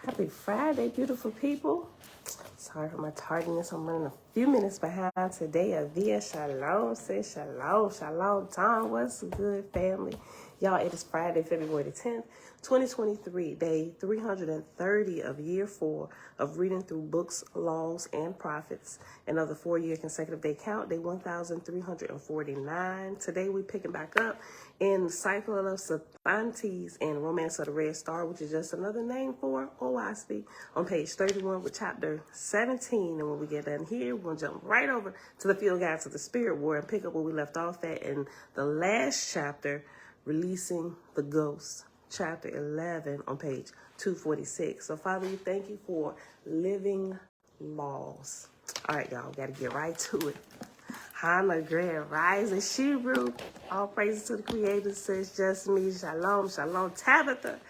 Happy Friday, beautiful people. Sorry for my tardiness. I'm running a few minutes behind today. Avia Shalom says Shalom. Shalom Tom. What's good, family? Y'all, it is Friday, February the 10th, 2023, day 330 of year 4 of reading through books, laws, and prophets. Another 4-year consecutive day count, day 1349. Today we picking back up in Cycle of Cervantes and Romance of the Red Star, which is just another name for Owaski, on page 31 with chapter 17. And when we get done here, we're going to jump right over to the Field Guide to the Spirit War and pick up where we left off at in the last chapter, Releasing the Ghost, chapter 11 on page 246. So, Father, we thank you for living laws. All right, y'all, got to get right to it. Hana, Grand Rising, Shebrew. All praises to the Creator, says just me. Shalom, shalom, Tabitha.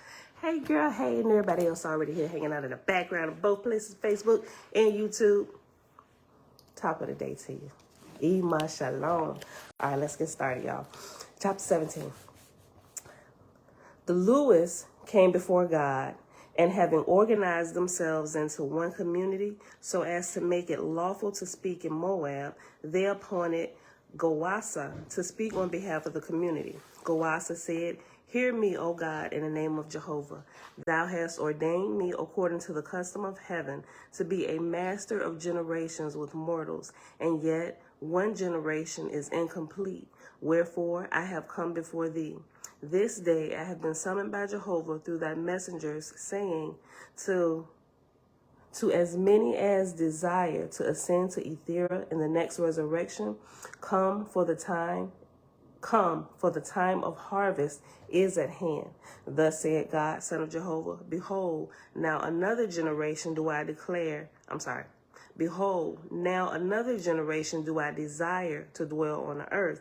Hey, girl, hey, and everybody else already here hanging out in the background of both places, Facebook and YouTube. Top of the day to you. Ima shalom. All right, let's get started, y'all. Chapter 17. The Lewis came before God, and having organized themselves into one community so as to make it lawful to speak in Moab, they appointed Goasa to speak on behalf of the community. Goasa said, "Hear me, O God, in the name of Jehovah. Thou hast ordained me according to the custom of heaven to be a master of generations with mortals, and yet one generation is incomplete. Wherefore I have come before thee. This day I have been summoned by Jehovah through thy messengers, saying to as many as desire to ascend to Ethera in the next resurrection, come, for the time of harvest is at hand. Thus said God, Son of Jehovah, behold, now another generation do I desire to dwell on the earth.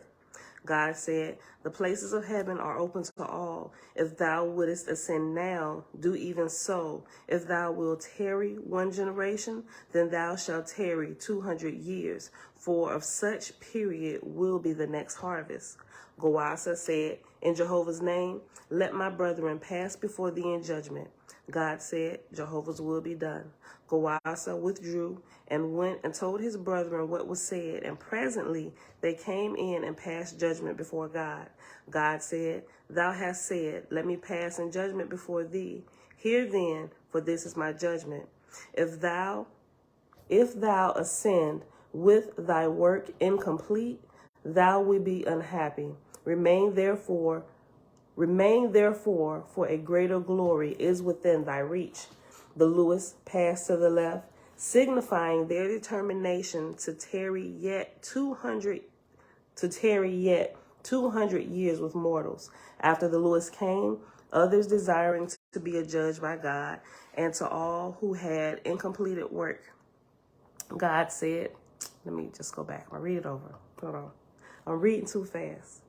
God said, the places of heaven are open to all. If thou wouldest ascend now, do even so. If thou wilt tarry one generation, then thou shalt tarry 200 years, for of such period will be the next harvest. Goasa said, in Jehovah's name, let my brethren pass before thee in judgment. God said, Jehovah's will be done. Goasa withdrew and went and told his brethren what was said, and presently they came in and passed judgment before God. God said, thou hast said, let me pass in judgment before thee. Hear then, for this is my judgment. If thou ascend with thy work incomplete, thou wilt be unhappy. Remain therefore, for a greater glory is within thy reach. The Lewis passed to the left, signifying their determination to tarry yet 200 years with mortals. After the Lewis came, others desiring to be adjudged by God, and to all who had incompleted work. God said, let me just go back. I'll read it over. Hold on. I'm reading too fast.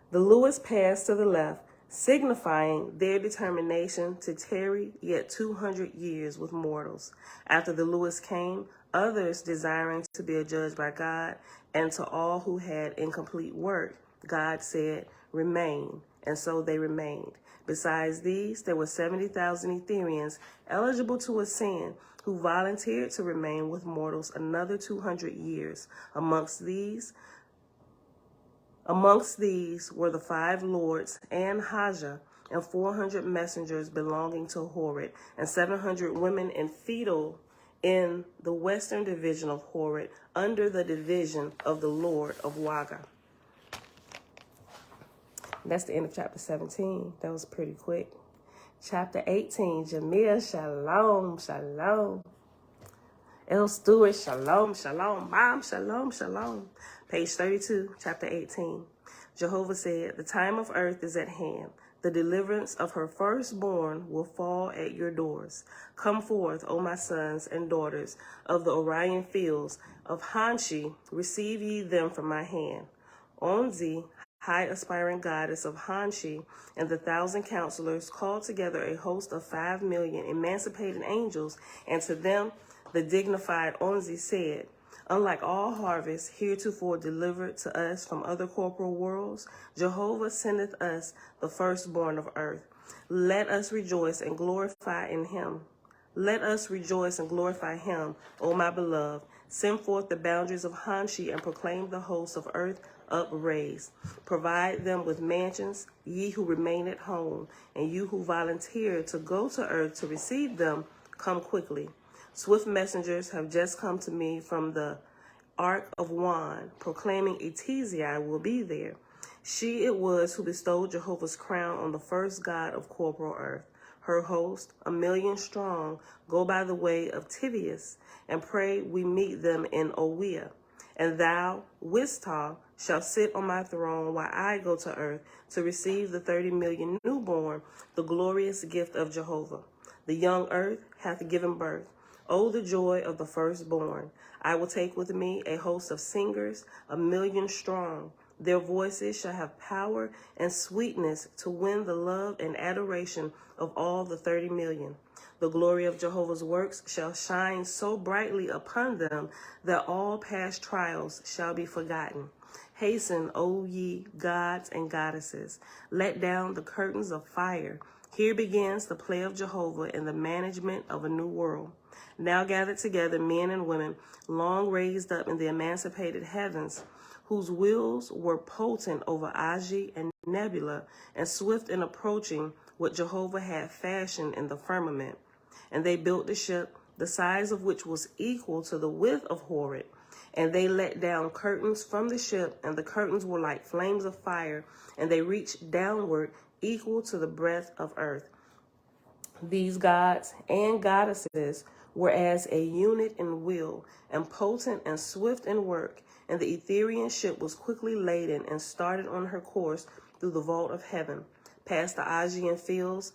The Lewis passed to the left, signifying their determination to tarry yet 200 years with mortals. After the Lewis came, others desiring to be adjudged by God, and to all who had incomplete work, God said, remain, and so they remained. Besides these, there were 70,000 Etherians eligible to ascend, who volunteered to remain with mortals another 200 years. Amongst these were the 5 lords and Haja, and 400 messengers belonging to Horeb, and 700 women and fetal in the western division of Horeb, under the division of the Lord of Waga. That's the end of chapter 17. That was pretty quick. Chapter 18, Jamil, shalom, shalom. El Stewart, shalom, shalom. Mom, shalom, shalom. Page 32, chapter 18. Jehovah said, the time of earth is at hand. The deliverance of her firstborn will fall at your doors. Come forth, O my sons and daughters of the Orion fields of Hanshi, receive ye them from my hand. Onzi, high aspiring goddess of Hanshi, and the 1,000 counselors called together a host of 5 million emancipated angels, and to them the dignified Onzi said, unlike all harvests heretofore delivered to us from other corporal worlds, Jehovah sendeth us the firstborn of earth. Let us rejoice and glorify in him. Let us rejoice and glorify him, O my beloved. Send forth the boundaries of Hanshi and proclaim the hosts of earth upraised. Provide them with mansions, ye who remain at home, and you who volunteer to go to earth to receive them, come quickly. Swift messengers have just come to me from the Ark of Wan, proclaiming Etizai will be there. She it was who bestowed Jehovah's crown on the first god of corporal earth. Her host, 1,000,000 strong, go by the way of Tivius, and pray we meet them in Owiah. And thou, Wistal, shall sit on my throne while I go to earth to receive the 30,000,000 newborn, the glorious gift of Jehovah. The young earth hath given birth. Oh, the joy of the firstborn. I will take with me a host of singers, 1,000,000 strong. Their voices shall have power and sweetness to win the love and adoration of all the 30,000,000. The glory of Jehovah's works shall shine so brightly upon them that all past trials shall be forgotten. Hasten, O ye gods and goddesses. Let down the curtains of fire. Here begins the play of Jehovah in the management of a new world. Now gathered together men and women, long raised up in the emancipated heavens, whose wills were potent over Aji and Nebula, and swift in approaching what Jehovah had fashioned in the firmament. And they built the ship, the size of which was equal to the width of Horeb. And they let down curtains from the ship, and the curtains were like flames of fire, and they reached downward equal to the breadth of earth. These gods and goddesses were as a unit in will, and potent and swift in work, and the Etherian ship was quickly laden and started on her course through the vault of heaven, past the Aegean fields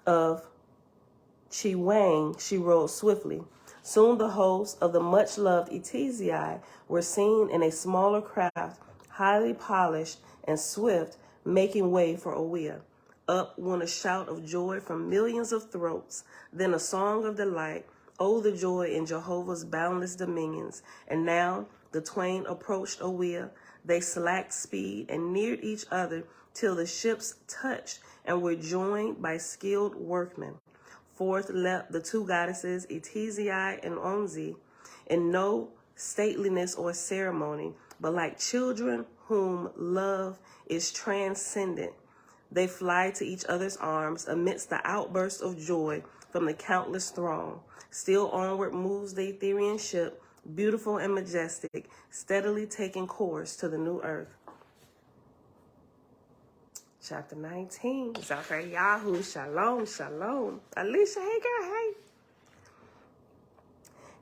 of Chiwang she rode swiftly. Soon the hosts of the much-loved Etizai were seen in a smaller craft, highly polished and swift, making way for Owiah. Up went a shout of joy from millions of throats, then a song of delight. Oh, the joy in Jehovah's boundless dominions. And now the twain approached Owiah. They slacked speed and neared each other till the ships touched and were joined by skilled workmen. Forth leapt the two goddesses, Etizai and Onzi, in no stateliness or ceremony, but like children whom love is transcendent. They fly to each other's arms amidst the outbursts of joy from the countless throng. Still onward moves the Etherian ship, beautiful and majestic, steadily taking course to the new earth. Chapter 19. Zachariah, shalom, shalom. Alicia, hey girl, hey.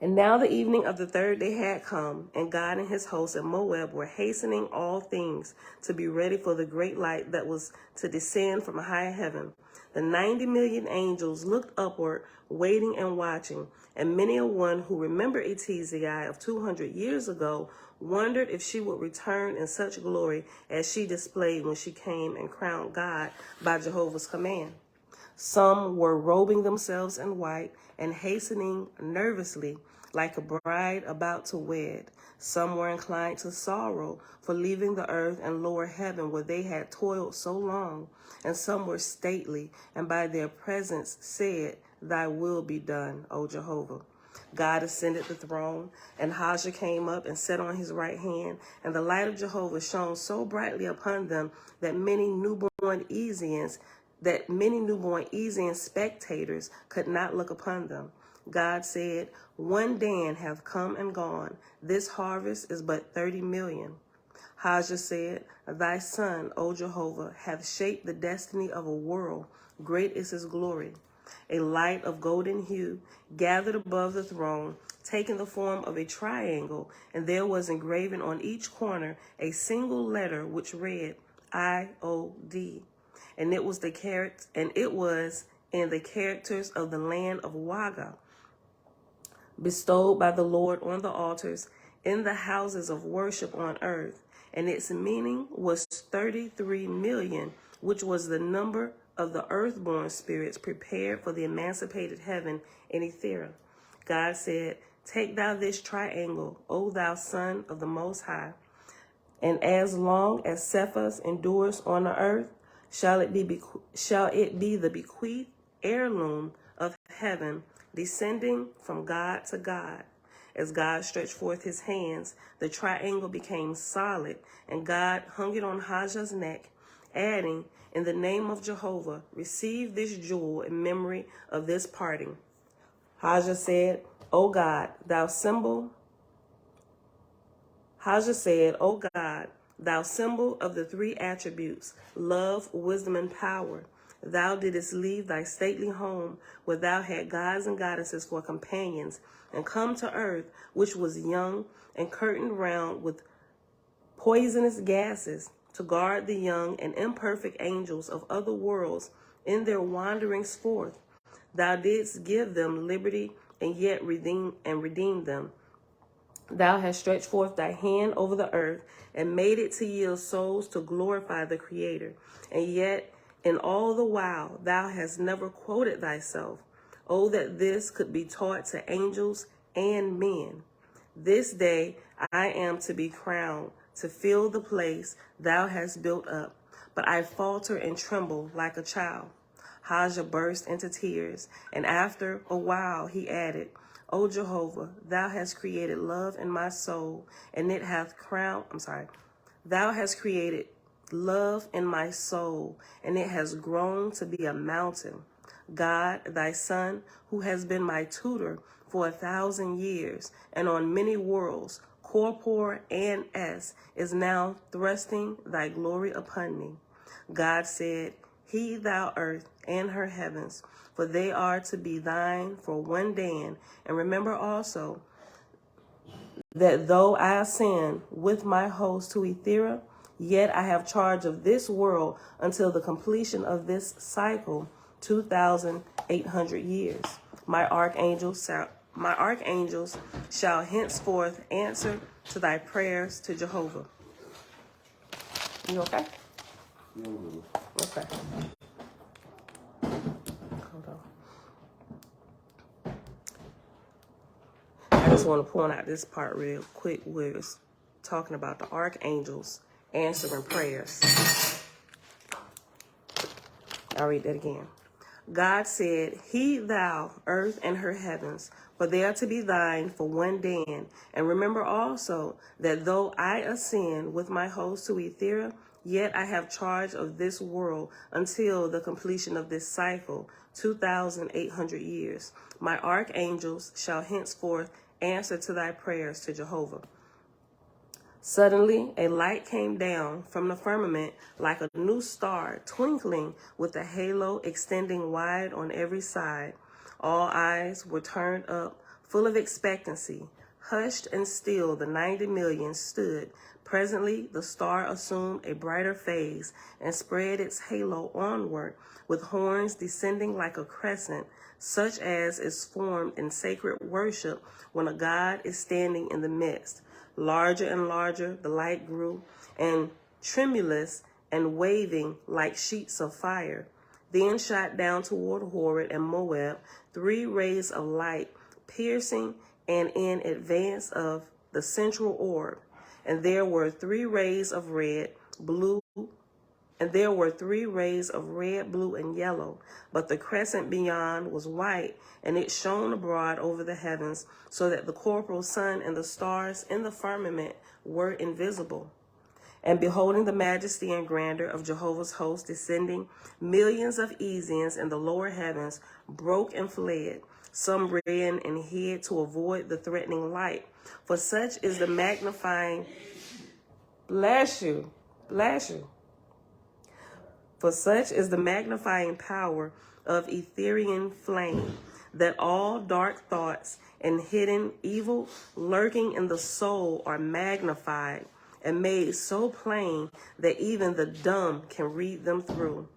And now the evening of the third day had come, and God and his hosts in Moab were hastening all things to be ready for the great light that was to descend from high heaven. The 90,000,000 angels looked upward, waiting and watching, and many a one who remembered Etizai of 200 years ago wondered if she would return in such glory as she displayed when she came and crowned God by Jehovah's command. Some were robing themselves in white and hastening nervously like a bride about to wed. Some were inclined to sorrow for leaving the earth and lower heaven where they had toiled so long. And some were stately, and by their presence said, Thy will be done, O Jehovah. God ascended the throne, and Haja came up and sat on his right hand, and the light of Jehovah shone so brightly upon them that many newborn Ezians spectators could not look upon them. God said, One Dan hath come and gone. This harvest is but 30,000,000. Haja said, Thy son, O Jehovah, hath shaped the destiny of a world. Great is his glory. A light of golden hue gathered above the throne, taking the form of a triangle, and there was engraven on each corner a single letter which read, IOD. And it was in the characters of the land of Waga, bestowed by the Lord on the altars in the houses of worship on earth. And its meaning was 33,000,000, which was the number of the earthborn spirits prepared for the emancipated heaven in Ethera. God said, Take thou this triangle, O thou son of the Most High, and as long as Cephas endures on the earth, shall it be the bequeathed heirloom of heaven descending from God to God. As God stretched forth his hands, the triangle became solid, and God hung it on Hajar's neck, adding, "In the name of Jehovah, receive this jewel in memory of this parting." Hajar said, "O God, thou symbol Hajar said, "O God, thou symbol of the three attributes, love, wisdom, and power, thou didst leave thy stately home where thou had gods and goddesses for companions, and come to earth, which was young and curtained round with poisonous gases, to guard the young and imperfect angels of other worlds in their wanderings forth. Thou didst give them liberty and yet redeem them. Thou hast stretched forth thy hand over the earth and made it to yield souls to glorify the Creator. And yet, in all the while, thou hast never quoted thyself. Oh, that this could be taught to angels and men. This day I am to be crowned, to fill the place thou hast built up. But I falter and tremble like a child." Hajar burst into tears, and after a while he added, "O Jehovah, thou hast created love in my soul, and it hath thou hast created love in my soul, and it has grown to be a mountain. God, thy Son, who has been my tutor for 1,000 years, and on many worlds, corpore and is now thrusting thy glory upon me." God said, "Heed thou earth and her heavens, for they are to be thine for one day. And remember also that though I ascend with my host to Ethera, yet I have charge of this world until the completion of this cycle, 2,800 years. My archangels shall henceforth answer to thy prayers to Jehovah." You okay? Okay. Hold on. I just want to point out this part real quick where it's talking about the archangels answering prayers. I'll read that again. God said, "Heed thou earth and her heavens, for they are to be thine for one day. And remember also that though I ascend with my host to Ethera, yet I have charge of this world until the completion of this cycle, 2,800 years. My archangels shall henceforth answer to thy prayers to Jehovah." Suddenly, a light came down from the firmament like a new star, twinkling with a halo extending wide on every side. All eyes were turned up, full of expectancy. Hushed and still, the 90 million stood. Presently, the star assumed a brighter phase and spread its halo onward, with horns descending like a crescent, such as is formed in sacred worship when a god is standing in the midst. Larger and larger the light grew, and tremulous and waving like sheets of fire. Then shot down toward Horeb and Moab 3 rays of light, piercing and in advance of the central orb. And there were 3 rays of red, blue, and yellow, but the crescent beyond was white, and it shone abroad over the heavens, so that the corporal sun and the stars in the firmament were invisible. And beholding the majesty and grandeur of Jehovah's host descending, millions of Ezians in the lower heavens broke and fled. Some ran and hid to avoid the threatening light. For such is the magnifying, For such is the magnifying power of Etherian flame, that all dark thoughts and hidden evil lurking in the soul are magnified and made so plain that even the dumb can read them through.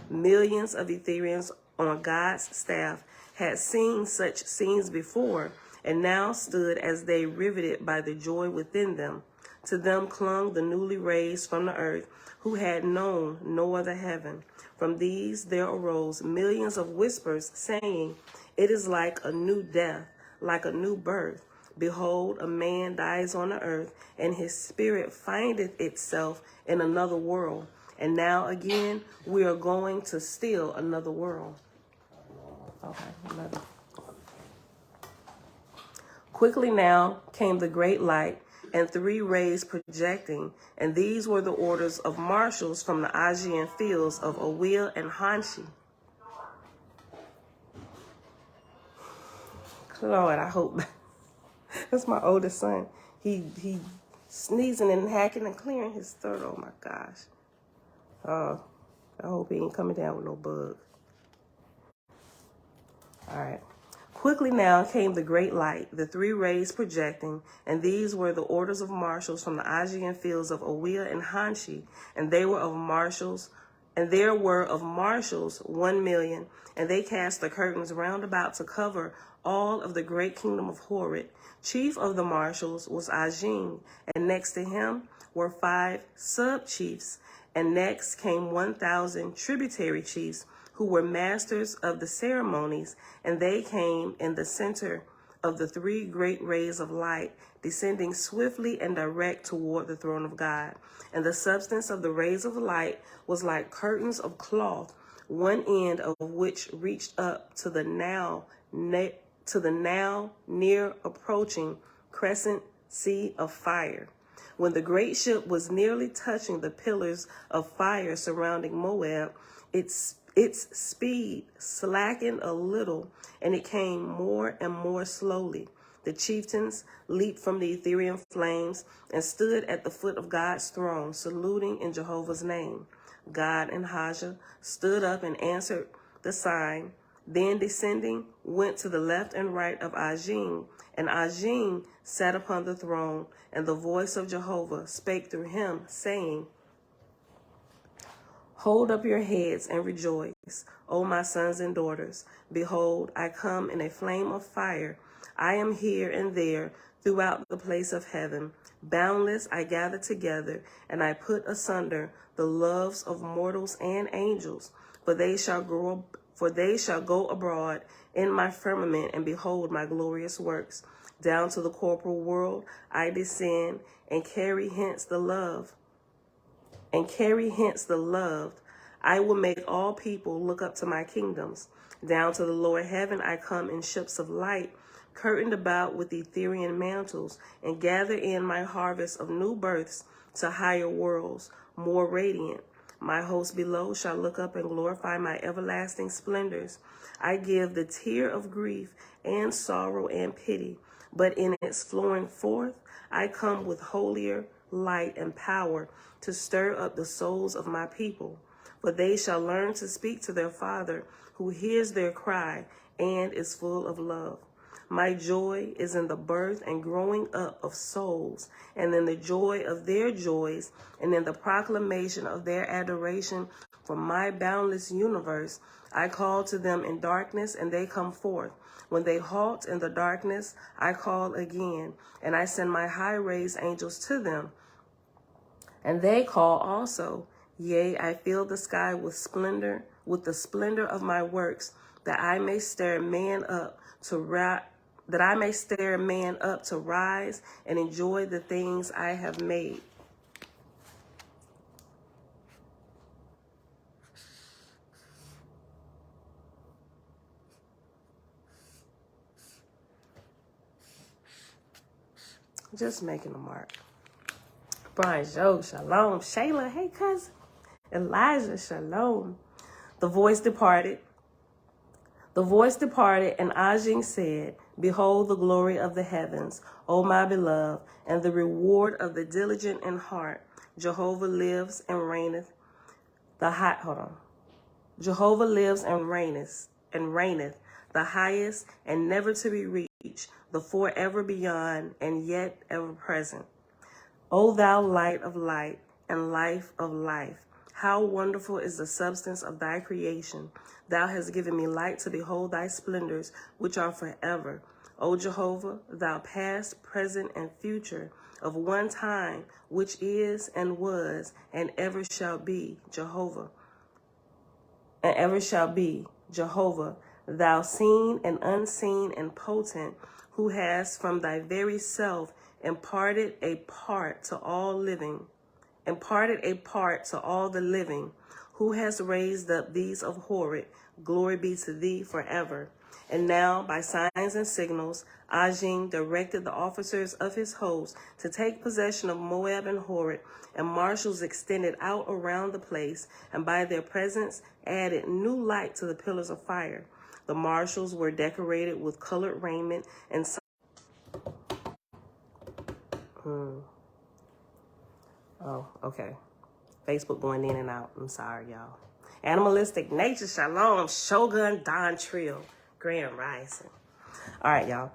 Millions of Etherians on God's staff had seen such scenes before, and now stood as they riveted by the joy within them. To them clung the newly raised from the earth, who had known no other heaven. From these there arose millions of whispers, saying, "It is like a new death, like a new birth. Behold, a man dies on the earth, and his spirit findeth itself in another world. And now again we are going to still another world." Okay, another. Quickly now came the great light, and 3 rays projecting, and these were the orders of marshals from the Aegean fields of Awil and Hanshi. Lord, I hope that's my oldest son. He sneezing and hacking and clearing his throat. Oh my gosh. I hope he ain't coming down with no bug. All right. Quickly now came the great light, the 3 rays projecting, and these were the orders of marshals from the Aegean fields of Awil and Hanshi, and they were of marshals, and there were of marshals 1,000,000, and they cast the curtains round about to cover all of the great kingdom of Horeb. Chief of the marshals was Ajin, and next to him were 5 sub-chiefs, and next came 1,000 tributary chiefs, who were masters of the ceremonies, and they came in the center of the 3 great rays of light, descending swiftly and direct toward the throne of God. And the substance of the rays of light was like curtains of cloth, one end of which reached up to the now near approaching crescent sea of fire. When the great ship was nearly touching the pillars of fire surrounding Moab, its speed slackened a little, and it came more and more slowly. The chieftains leaped from the ethereal flames and stood at the foot of God's throne, saluting in Jehovah's name. God and Hajah stood up and answered the sign. Then descending, went to the left and right of Ajin, and Ajin sat upon the throne, and the voice of Jehovah spake through him, saying, Hold up your heads and rejoice, O my sons and daughters. Behold, I come in a flame of fire. I am here and there throughout the place of heaven. Boundless I gather together, and I put asunder the loves of mortals and angels. For they shall go abroad in my firmament and behold my glorious works. Down to the corporal world I descend and carry hence the loved. I will make all people look up to my kingdoms. Down to the lower heaven I come in ships of light, curtained about with ethereal mantles, and gather in my harvest of new births to higher worlds, more radiant. My host below shall look up and glorify my everlasting splendors. I give the tear of grief and sorrow and pity, but in its flowing forth I come with holier light and power to stir up the souls of my people. For they shall learn to speak to their Father, who hears their cry and is full of love. My joy is in the birth and growing up of souls, and in the joy of their joys, and in the proclamation of their adoration for my boundless universe. I call to them in darkness, and they come forth. When they halt in the darkness, I call again, and I send my high-raised angels to them, and they call also. Yea, I fill the sky with splendor, with the splendor of my works, that I may stir man up to rise and enjoy the things I have made. Just making a mark. Brian, Joe, shalom. Shayla, hey cousin. Elijah, shalom. The voice departed, and Ajin said, Behold the glory of the heavens, O my beloved, and the reward of the diligent in heart. Jehovah lives and reigneth. Jehovah lives and reigneth, the highest and never to be reached, the forever beyond and yet ever present. O thou light of light and life of life, how wonderful is the substance of thy creation. Thou hast given me light to behold thy splendors, which are forever. O Jehovah, thou past, present, and future, of one time, which is and was and ever shall be, Jehovah. And ever shall be, Jehovah, thou seen and unseen and potent, who hast from thy very self imparted a part to all the living, who has raised up these of Horeb. Glory be to thee forever. And now, by signs and signals, Ajin directed the officers of his host to take possession of Moab and Horeb, and marshals extended out around the place, and by their presence added new light to the pillars of fire. The marshals were decorated with colored raiment and oh, okay. Facebook going in and out. I'm sorry, y'all. Animalistic Nature, Shalom, Shogun Don Trill, Grand Rising. All right, y'all.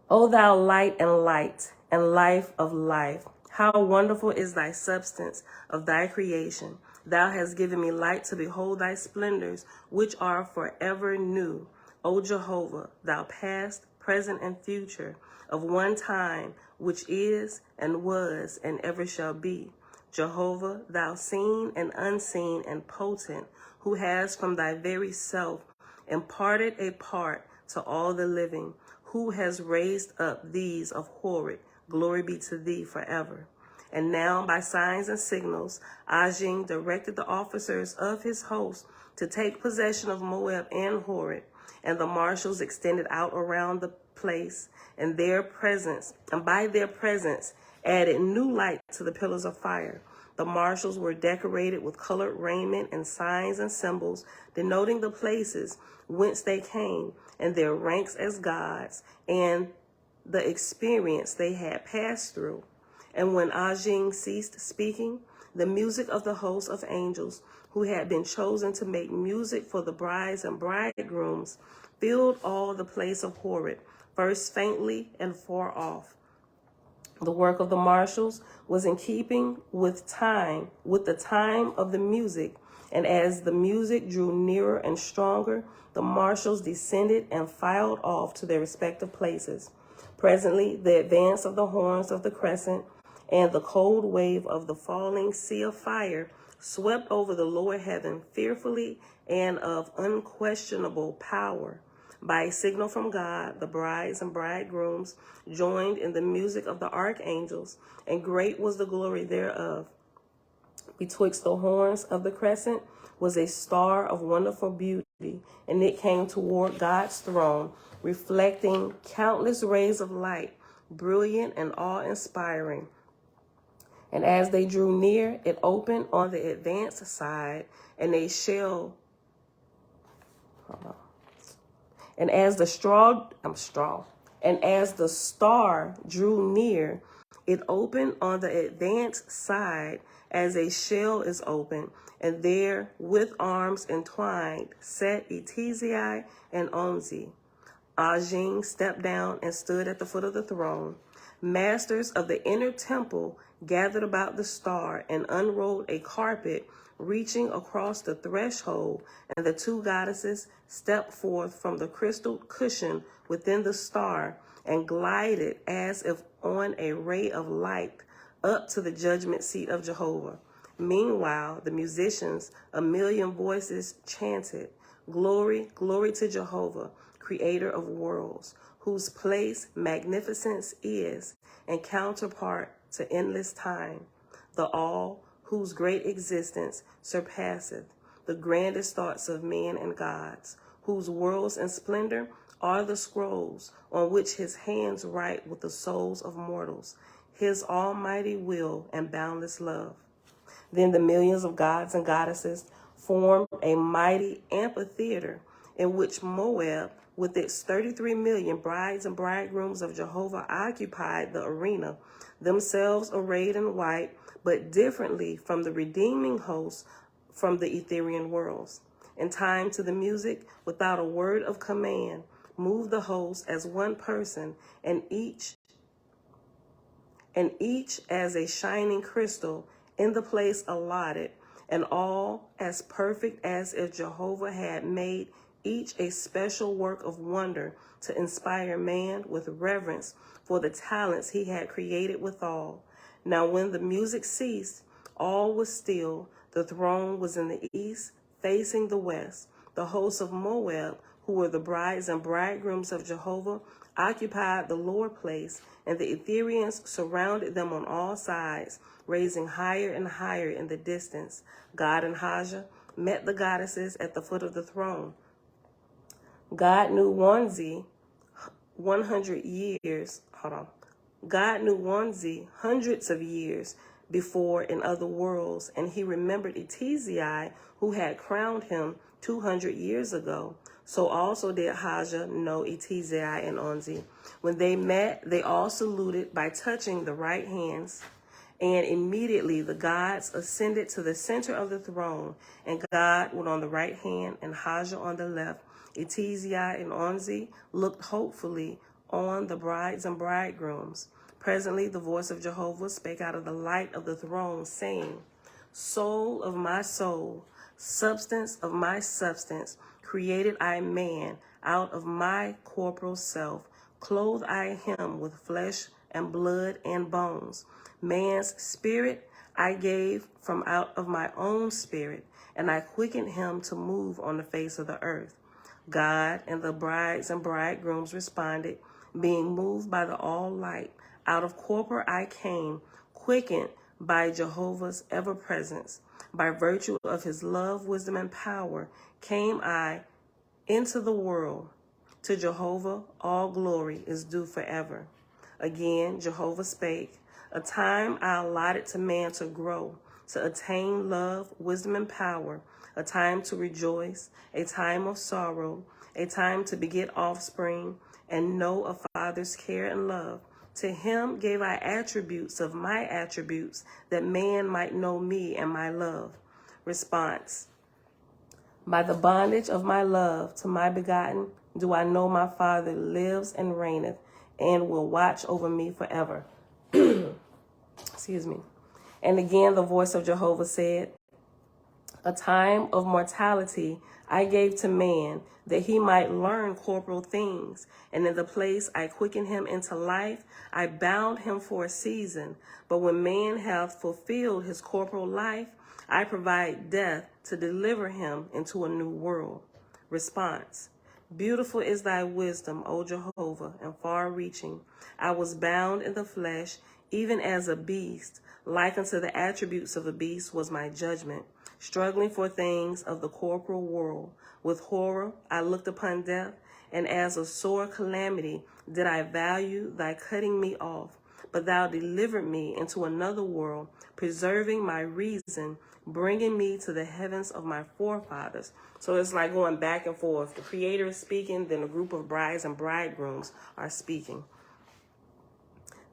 O thou light and life of life, how wonderful is thy substance of thy creation. Thou hast given me light to behold thy splendors, which are forever new. O Jehovah, thou past, present, and future, of one time, which is and was and ever shall be. Jehovah, thou seen and unseen and potent, who has from thy very self imparted a part to all the living, who has raised up these of Horeb. Glory be to thee forever. And now by signs and signals, Ajin directed the officers of his host to take possession of Moab and Horeb, and the marshals extended out around the place, and by their presence added new light to the pillars of fire. The marshals were decorated with colored raiment and signs and symbols, denoting the places whence they came, and their ranks as gods, and the experience they had passed through. And when Ajin ceased speaking, the music of the host of angels, who had been chosen to make music for the brides and bridegrooms, filled all the place of Horeb, first faintly and far off. The work of the marshals was in keeping with the time of the music, and as the music drew nearer and stronger, the marshals descended and filed off to their respective places. Presently, the advance of the horns of the crescent and the cold wave of the falling sea of fire swept over the lower heaven fearfully and of unquestionable power. By a signal from God, the brides and bridegrooms joined in the music of the archangels, and great was the glory thereof. Betwixt the horns of the crescent was a star of wonderful beauty, and it came toward God's throne, reflecting countless rays of light, brilliant and awe-inspiring. And as they drew near, it opened on the advanced side, and a shell. And as the star drew near, it opened on the advanced side as a shell is opened, and there with arms entwined sat Etizai and Omzi. Ajin stepped down and stood at the foot of the throne. Masters of the inner temple gathered about the star and unrolled a carpet reaching across the threshold, and the two goddesses stepped forth from the crystal cushion within the star and glided as if on a ray of light up to the judgment seat of Jehovah. Meanwhile, the musicians, a million voices, chanted, "Glory, glory to Jehovah, creator of worlds, whose place magnificence is, and counterpart to endless time, the all whose great existence surpasseth the grandest thoughts of men and gods, whose worlds and splendor are the scrolls on which his hands write with the souls of mortals, his almighty will and boundless love." Then the millions of gods and goddesses formed a mighty amphitheater in which Moab, with its 33 million brides and bridegrooms of Jehovah, occupied the arena, themselves arrayed in white, but differently from the redeeming hosts from the Etherian worlds. In time to the music, without a word of command, moved the hosts as one person, and each as a shining crystal in the place allotted, and all as perfect as if Jehovah had made each a special work of wonder to inspire man with reverence for the talents he had created withal. Now when the music ceased, all was still. The throne was in the east, facing the west. The host of Moab who were the brides and bridegrooms of Jehovah, occupied the lower place, and the Etherians surrounded them on all sides, raising higher and higher in the distance. God and Haja met the goddesses at the foot of the throne. God knew Wanzi 100 years. God knew Wanzi hundreds of years before in other worlds, and he remembered Etizai, who had crowned him 200 years ago. So also did Haja know Etizai and Onzi. When they met, they all saluted by touching the right hands, and immediately the gods ascended to the center of the throne, and God went on the right hand and Haja on the left. Etizai and Onzi looked hopefully on the brides and bridegrooms. Presently the voice of Jehovah spake out of the light of the throne, saying, Soul of my soul, substance of my substance, created I man out of my corporal self, clothed I him with flesh and blood and bones. Man's spirit I gave from out of my own spirit, and I quickened him to move on the face of the earth. God and the brides and bridegrooms responded, being moved by the all light. Out of corpora I came, quickened by Jehovah's ever-presence. By virtue of his love, wisdom, and power came I into the world. To Jehovah all glory is due forever. Again, Jehovah spake, a time I allotted to man to grow, to attain love, wisdom, and power, a time to rejoice, a time of sorrow, a time to beget offspring, and know a father's care and love. To him gave I attributes of my attributes, that man might know me and my love. Response. By the bondage of my love to my begotten, do I know my Father lives and reigneth, and will watch over me forever. Excuse me. And again the voice of Jehovah said, a time of mortality I gave to man, that he might learn corporal things. And in the place I quickened him into life, I bound him for a season. But when man hath fulfilled his corporal life, I provide death to deliver him into a new world. Response. Beautiful is thy wisdom, O Jehovah, and far-reaching. I was bound in the flesh, even as a beast. Like unto the attributes of a beast was my judgment, struggling for things of the corporal world. With horror I looked upon death, and as a sore calamity did I value thy cutting me off. But thou delivered me into another world, preserving my reason, bringing me to the heavens of my forefathers. So it's like going back and forth. The Creator is speaking, then a group of brides and bridegrooms are speaking.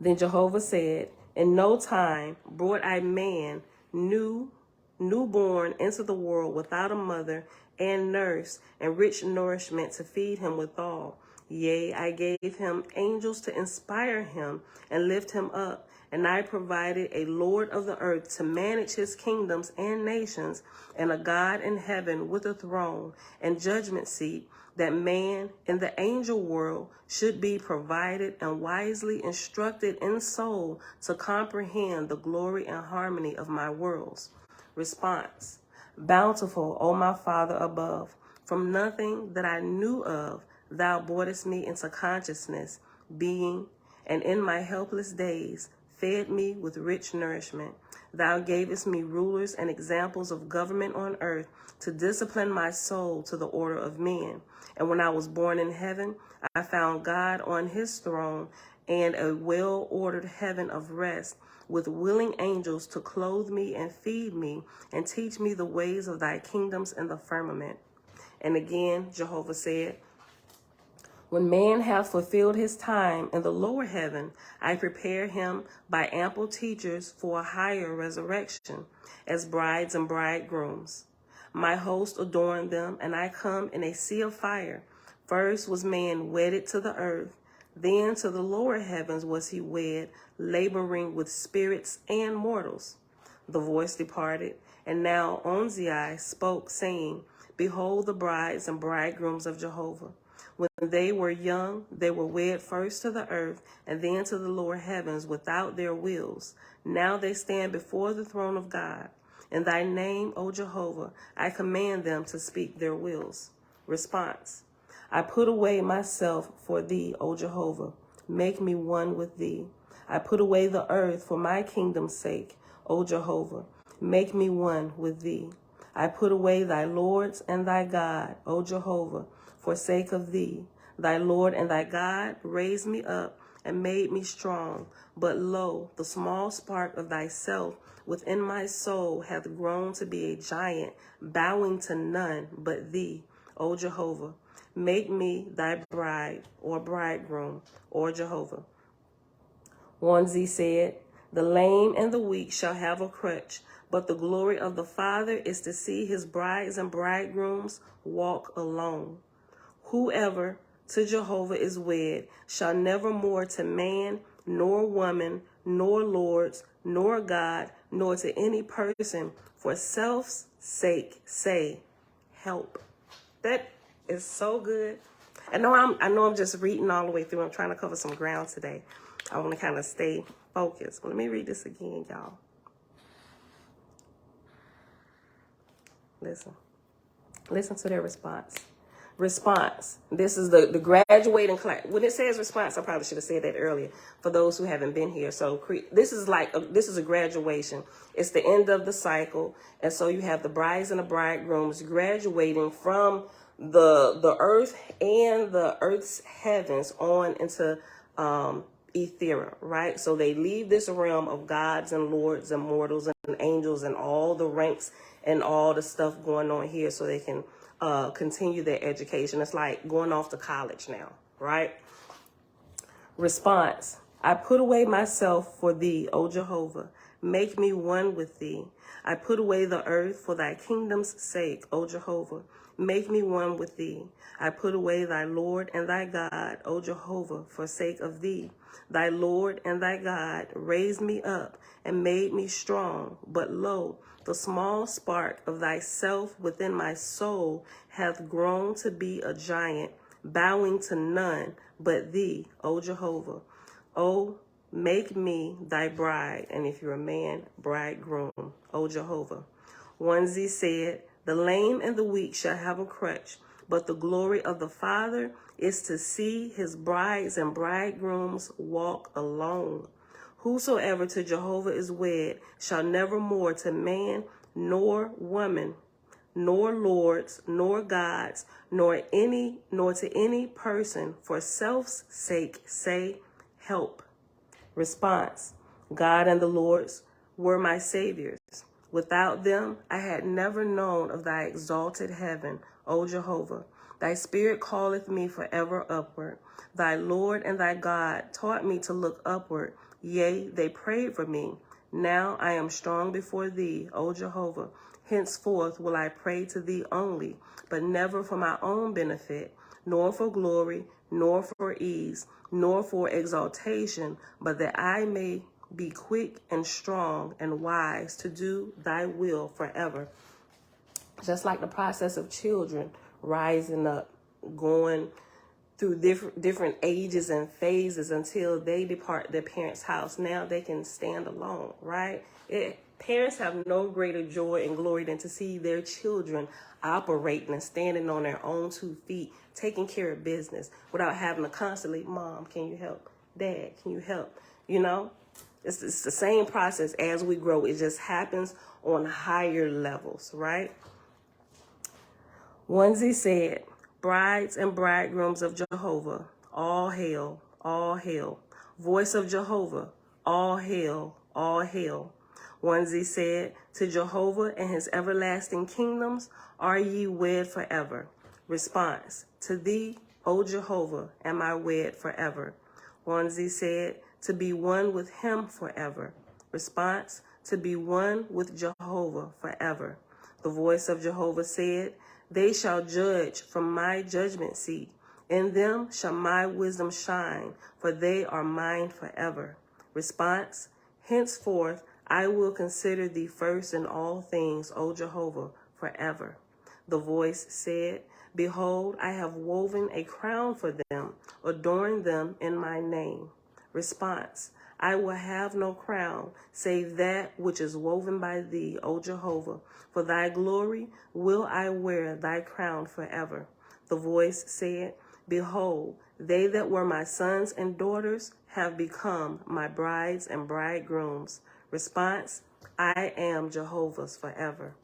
Then Jehovah said, in no time brought I man newborn into the world without a mother and nurse, and rich nourishment to feed him withal. Yea, I gave him angels to inspire him and lift him up, and I provided a Lord of the earth to manage his kingdoms and nations, and a God in heaven with a throne and judgment seat, that man in the angel world should be provided and wisely instructed in soul to comprehend the glory and harmony of my worlds. Response. Bountiful, O my Father above, from nothing that I knew of, thou broughtest me into consciousness, being, and in my helpless days fed me with rich nourishment. Thou gavest me rulers and examples of government on earth to discipline my soul to the order of men. And when I was born in heaven, I found God on his throne and a well-ordered heaven of rest, with willing angels to clothe me and feed me and teach me the ways of thy kingdoms in the firmament. And again, Jehovah said, when man hath fulfilled his time in the lower heaven, I prepare him by ample teachers for a higher resurrection, as brides and bridegrooms. My host adorned them, and I come in a sea of fire. First was man wedded to the earth, then to the lower heavens was he wed, laboring with spirits and mortals. The voice departed, and now Onzi spoke, saying, behold the brides and bridegrooms of Jehovah. When they were young, they were wed first to the earth, and then to the lower heavens without their wills. Now they stand before the throne of God. In thy name, O Jehovah, I command them to speak their wills. Response. I put away myself for thee, O Jehovah. Make me one with thee. I put away the earth for my kingdom's sake, O Jehovah. Make me one with thee. I put away thy lords and thy God, O Jehovah, for sake of thee. Thy Lord and thy God raised me up and made me strong. But lo, the small spark of thyself within my soul hath grown to be a giant, bowing to none but thee, O Jehovah. Make me thy bride or bridegroom, or Jehovah. 1Z said, the lame and the weak shall have a crutch, but the glory of the Father is to see his brides and bridegrooms walk alone. Whoever to Jehovah is wed shall never more to man, nor woman, nor lords, nor God, nor to any person for self's sake say, help. That is so good. I know I'm just reading all the way through. I'm trying to cover some ground today. I want to kind of stay focused. But let me read this again, y'all. Listen to their response. Response. This is the graduating class. When it says response, I probably should have said that earlier for those who haven't been here. So this is a graduation. It's the end of the cycle. And so you have the brides and the bridegrooms graduating from the earth and the earth's heavens on into Ethera, right? So they leave this realm of gods and lords and mortals and angels and all the ranks and all the stuff going on here so they can continue their education. It's like going off to college now, right? Response. I put away myself for thee, O Jehovah. Make me one with thee. I put away the earth for thy kingdom's sake, O Jehovah. Make me one with thee. I put away thy Lord and thy God, O Jehovah, for sake of thee. Thy Lord and thy God raised me up and made me strong. But lo, the small spark of thyself within my soul hath grown to be a giant, bowing to none but thee, O Jehovah. O make me thy bride, and if you're a man, bridegroom, O Jehovah. 1Z said, the lame and the weak shall have a crutch, but the glory of the Father is to see his brides and bridegrooms walk alone. Whosoever to Jehovah is wed shall never more to man, nor woman, nor lords, nor gods, nor to any person for self's sake say, help. Response. God and the Lords were my saviors. Without them, I had never known of thy exalted heaven, O Jehovah. Thy spirit calleth me forever upward. Thy Lord and thy God taught me to look upward. Yea, they prayed for me. Now I am strong before thee, O Jehovah. Henceforth will I pray to thee only, but never for my own benefit, nor for glory, nor for ease, nor for exaltation, but that I may be quick and strong and wise to do thy will forever. Just like the process of children rising up, going through different ages and phases until they depart their parents' house. Now they can stand alone, right? Parents have no greater joy and glory than to see their children operating and standing on their own 2 feet, taking care of business without having to constantly, Mom, can you help? Dad, can you help? You know, it's the same process as we grow. It just happens on higher levels, right? 1Z said, brides and bridegrooms of Jehovah, all hail, all hail. Voice of Jehovah, all hail, all hail. 1Z said, to Jehovah and his everlasting kingdoms are ye wed forever. Response, to thee, O Jehovah, am I wed forever. 1Z said, to be one with him forever. Response, to be one with Jehovah forever. The voice of Jehovah said, they shall judge from my judgment seat. In them shall my wisdom shine, for they are mine forever. Response, henceforth I will consider thee first in all things, O Jehovah, forever. The voice said, behold, I have woven a crown for them, adorn them in my name. Response, I will have no crown, save that which is woven by thee, O Jehovah. For thy glory will I wear thy crown forever. The voice said, behold, they that were my sons and daughters have become my brides and bridegrooms. Response, I am Jehovah's forever.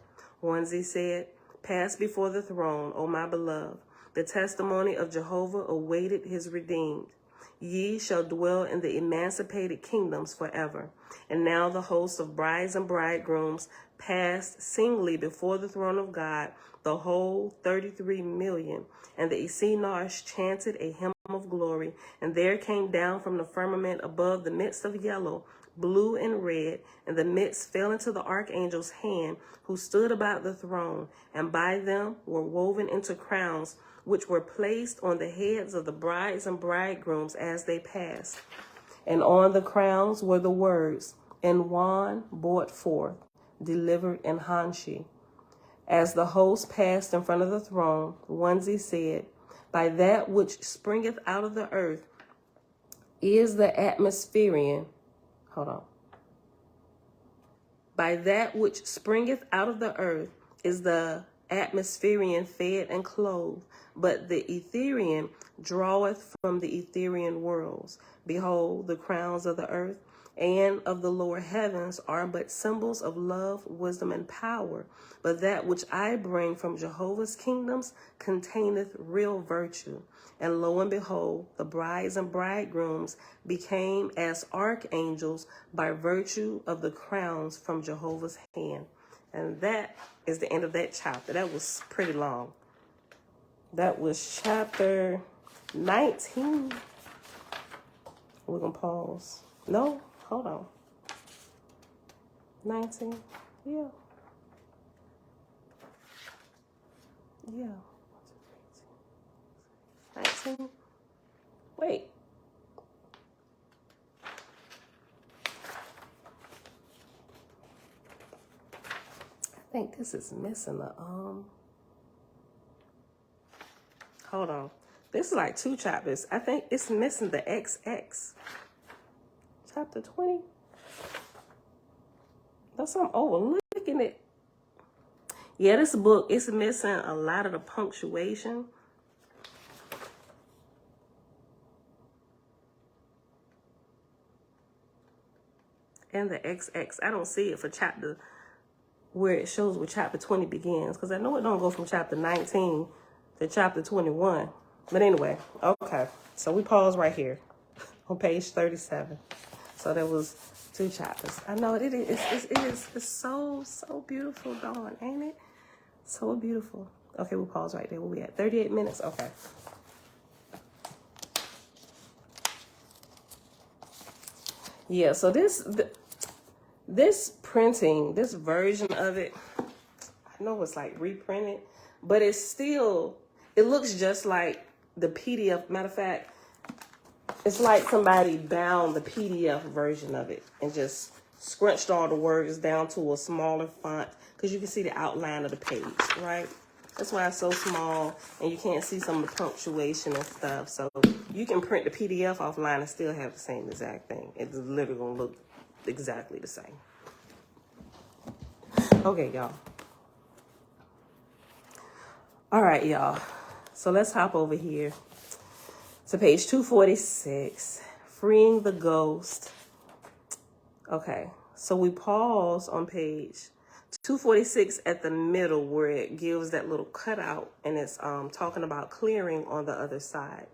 Onesie said, pass before the throne, O my beloved. The testimony of Jehovah awaited his redeemed. Ye shall dwell in the emancipated kingdoms forever. And now the host of brides and bridegrooms passed singly before the throne of God, the whole 33 million. And the Essenars chanted a hymn of glory. And there came down from the firmament above the midst of yellow, blue and red, and the midst fell into the archangel's hand, who stood about the throne, and by them were woven into crowns, which were placed on the heads of the brides and bridegrooms as they passed. And on the crowns were the words, and one brought forth, delivered in Hanshi. As the host passed in front of the throne, Onesie said, by that which springeth out of the earth is the atmospherian, by that which springeth out of the earth is the atmospherian fed and clothed, but the Etherian draweth from the Etherian worlds. Behold, the crowns of the earth and of the lower heavens are but symbols of love, wisdom, and power. But that which I bring from Jehovah's kingdoms containeth real virtue. And lo and behold, the brides and bridegrooms became as archangels by virtue of the crowns from Jehovah's hand. And that is the end of that chapter. That was pretty long. That was chapter 19. We're going to pause. No, hold on. 19. Yeah. Yeah. 19. Wait. I think this is missing the hold on. This is like 2 chapters. I think it's missing the XX. Chapter 20. That's I'm overlooking it. Yeah, this book, it's missing a lot of the punctuation. And the XX. I don't see it for chapter where it shows where chapter 20 begins. Because I know it don't go from chapter 19 to chapter 21. But anyway, okay. So we pause right here on page 37. So there was 2 chapters. I know it is. It's so beautiful, Dawn, ain't it? So beautiful. Okay, we'll pause right there. Where we at? 38 minutes? Okay. Yeah, so this printing, this version of it, I know it's like reprinted, but it's still, it looks just like the PDF. Matter of fact, it's like somebody bound the PDF version of it and just scrunched all the words down to a smaller font, because you can see the outline of the page, right? That's why it's so small, and you can't see some of the punctuation and stuff. So you can print the PDF offline and still have the same exact thing. It's literally gonna look exactly the same. Okay, y'all. All right, y'all. So let's hop over here to page 246, Freeing the Ghost. Okay, so we pause on page 246 at the middle where it gives that little cutout, and it's talking about clearing on the other side.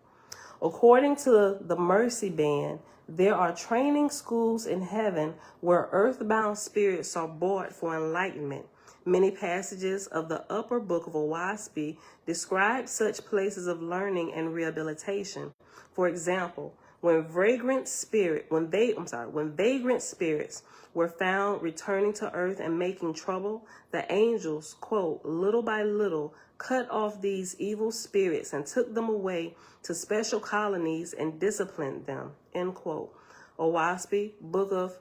According to the Mercy Band, there are training schools in heaven where earthbound spirits are brought for enlightenment. Many passages of the upper book of Owaspy describe such places of learning and rehabilitation. For example, when vagrant spirits were found returning to earth and making trouble, the angels, quote, little by little cut off these evil spirits and took them away to special colonies and disciplined them, end quote. Owaspy, Book of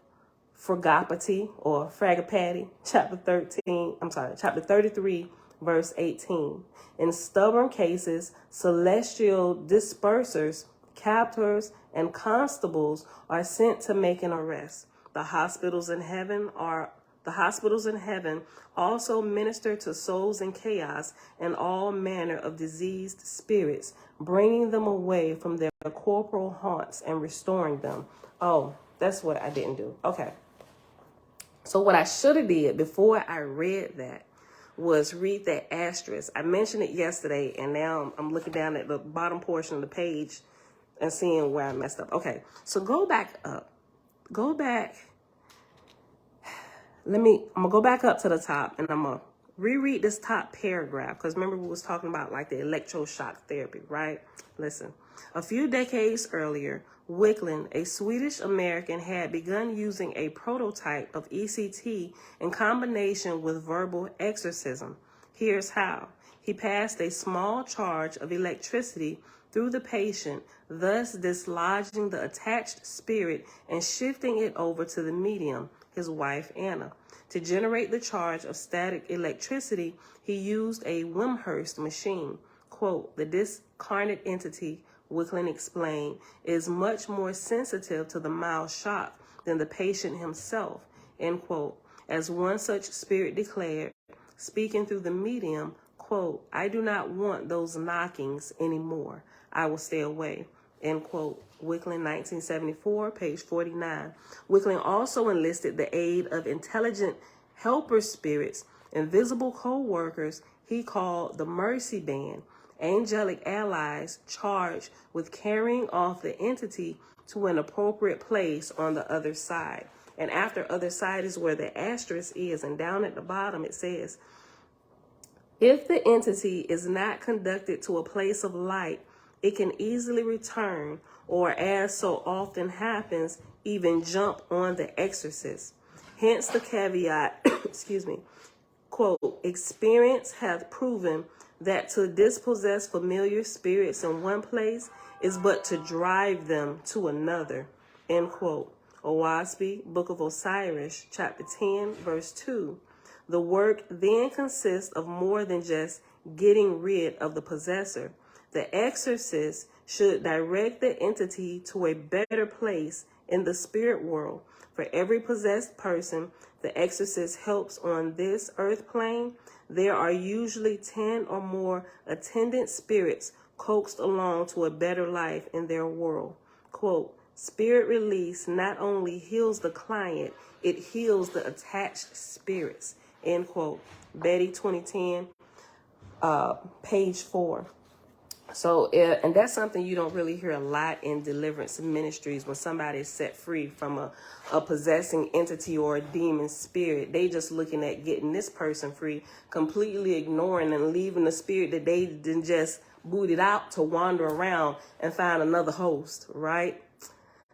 Fragapati or Fragapati, chapter 33, verse 18. In stubborn cases, celestial dispersers, captors, and constables are sent to make an arrest. The hospitals in heaven are The hospitals in heaven also minister to souls in chaos and all manner of diseased spirits, bringing them away from their corporal haunts and restoring them. Oh, that's what I didn't do. Okay. So what I should have did before I read that was read that asterisk. I mentioned it yesterday, and now I'm looking down at the bottom portion of the page and seeing where I messed up. Okay, so go back up. Go back. I'm gonna go back up to the top, and I'm gonna reread this top paragraph, because remember we was talking about like the electroshock therapy, right? Listen, a few decades earlier, Whirling, a Swedish American, had begun using a prototype of ECT in combination with verbal exorcism. Here's how. He passed a small charge of electricity through the patient, thus dislodging the attached spirit and shifting it over to the medium, his wife Anna. To generate the charge of static electricity, he used a Wimhurst machine. Quote, the discarnate entity, Whirling explained, is much more sensitive to the mild shock than the patient himself, end quote. As one such spirit declared, speaking through the medium, quote, I do not want those knockings anymore. I will stay away, end quote. Whirling, 1974, page 49. Whirling also enlisted the aid of intelligent helper spirits, invisible co-workers he called the Mercy Band, angelic allies charged with carrying off the entity to an appropriate place on the other side. And after other side is where the asterisk is, and down at the bottom it says, if the entity is not conducted to a place of light, it can easily return, or as so often happens, even jump on the exorcist. Hence the caveat, excuse me, quote, experience hath proven that to dispossess familiar spirits in one place is but to drive them to another, end quote. Owaspi, Book of Osiris, chapter 10, verse 2. The work then consists of more than just getting rid of the possessor. The exorcist should direct the entity to a better place in the spirit world. For every possessed person the exorcist helps on this earth plane, there are usually 10 or more attendant spirits coaxed along to a better life in their world. Quote, spirit release not only heals the client, it heals the attached spirits, end quote. Betty, 2010, page 4. So, and that's something you don't really hear a lot in deliverance ministries. When somebody is set free from a possessing entity or a demon spirit, they just looking at getting this person free, completely ignoring and leaving the spirit that they didn't just booted out to wander around and find another host, right?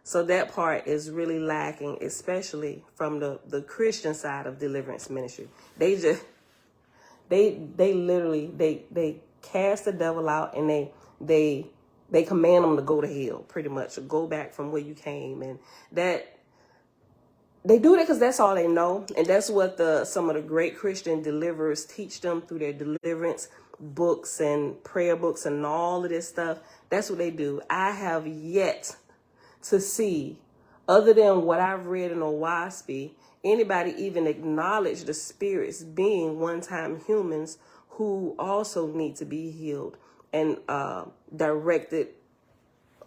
So that part is really lacking, especially from the Christian side of deliverance ministry. They just, they literally, they cast the devil out, and they command them to go to hell, pretty much, or go back from where you came. And that they do that because that's all they know, and that's what some of the great Christian deliverers teach them through their deliverance books and prayer books and all of this stuff. That's what they do. I have yet to see, other than what I've read in Owaspi, anybody even acknowledge the spirits being one-time humans who also need to be healed and directed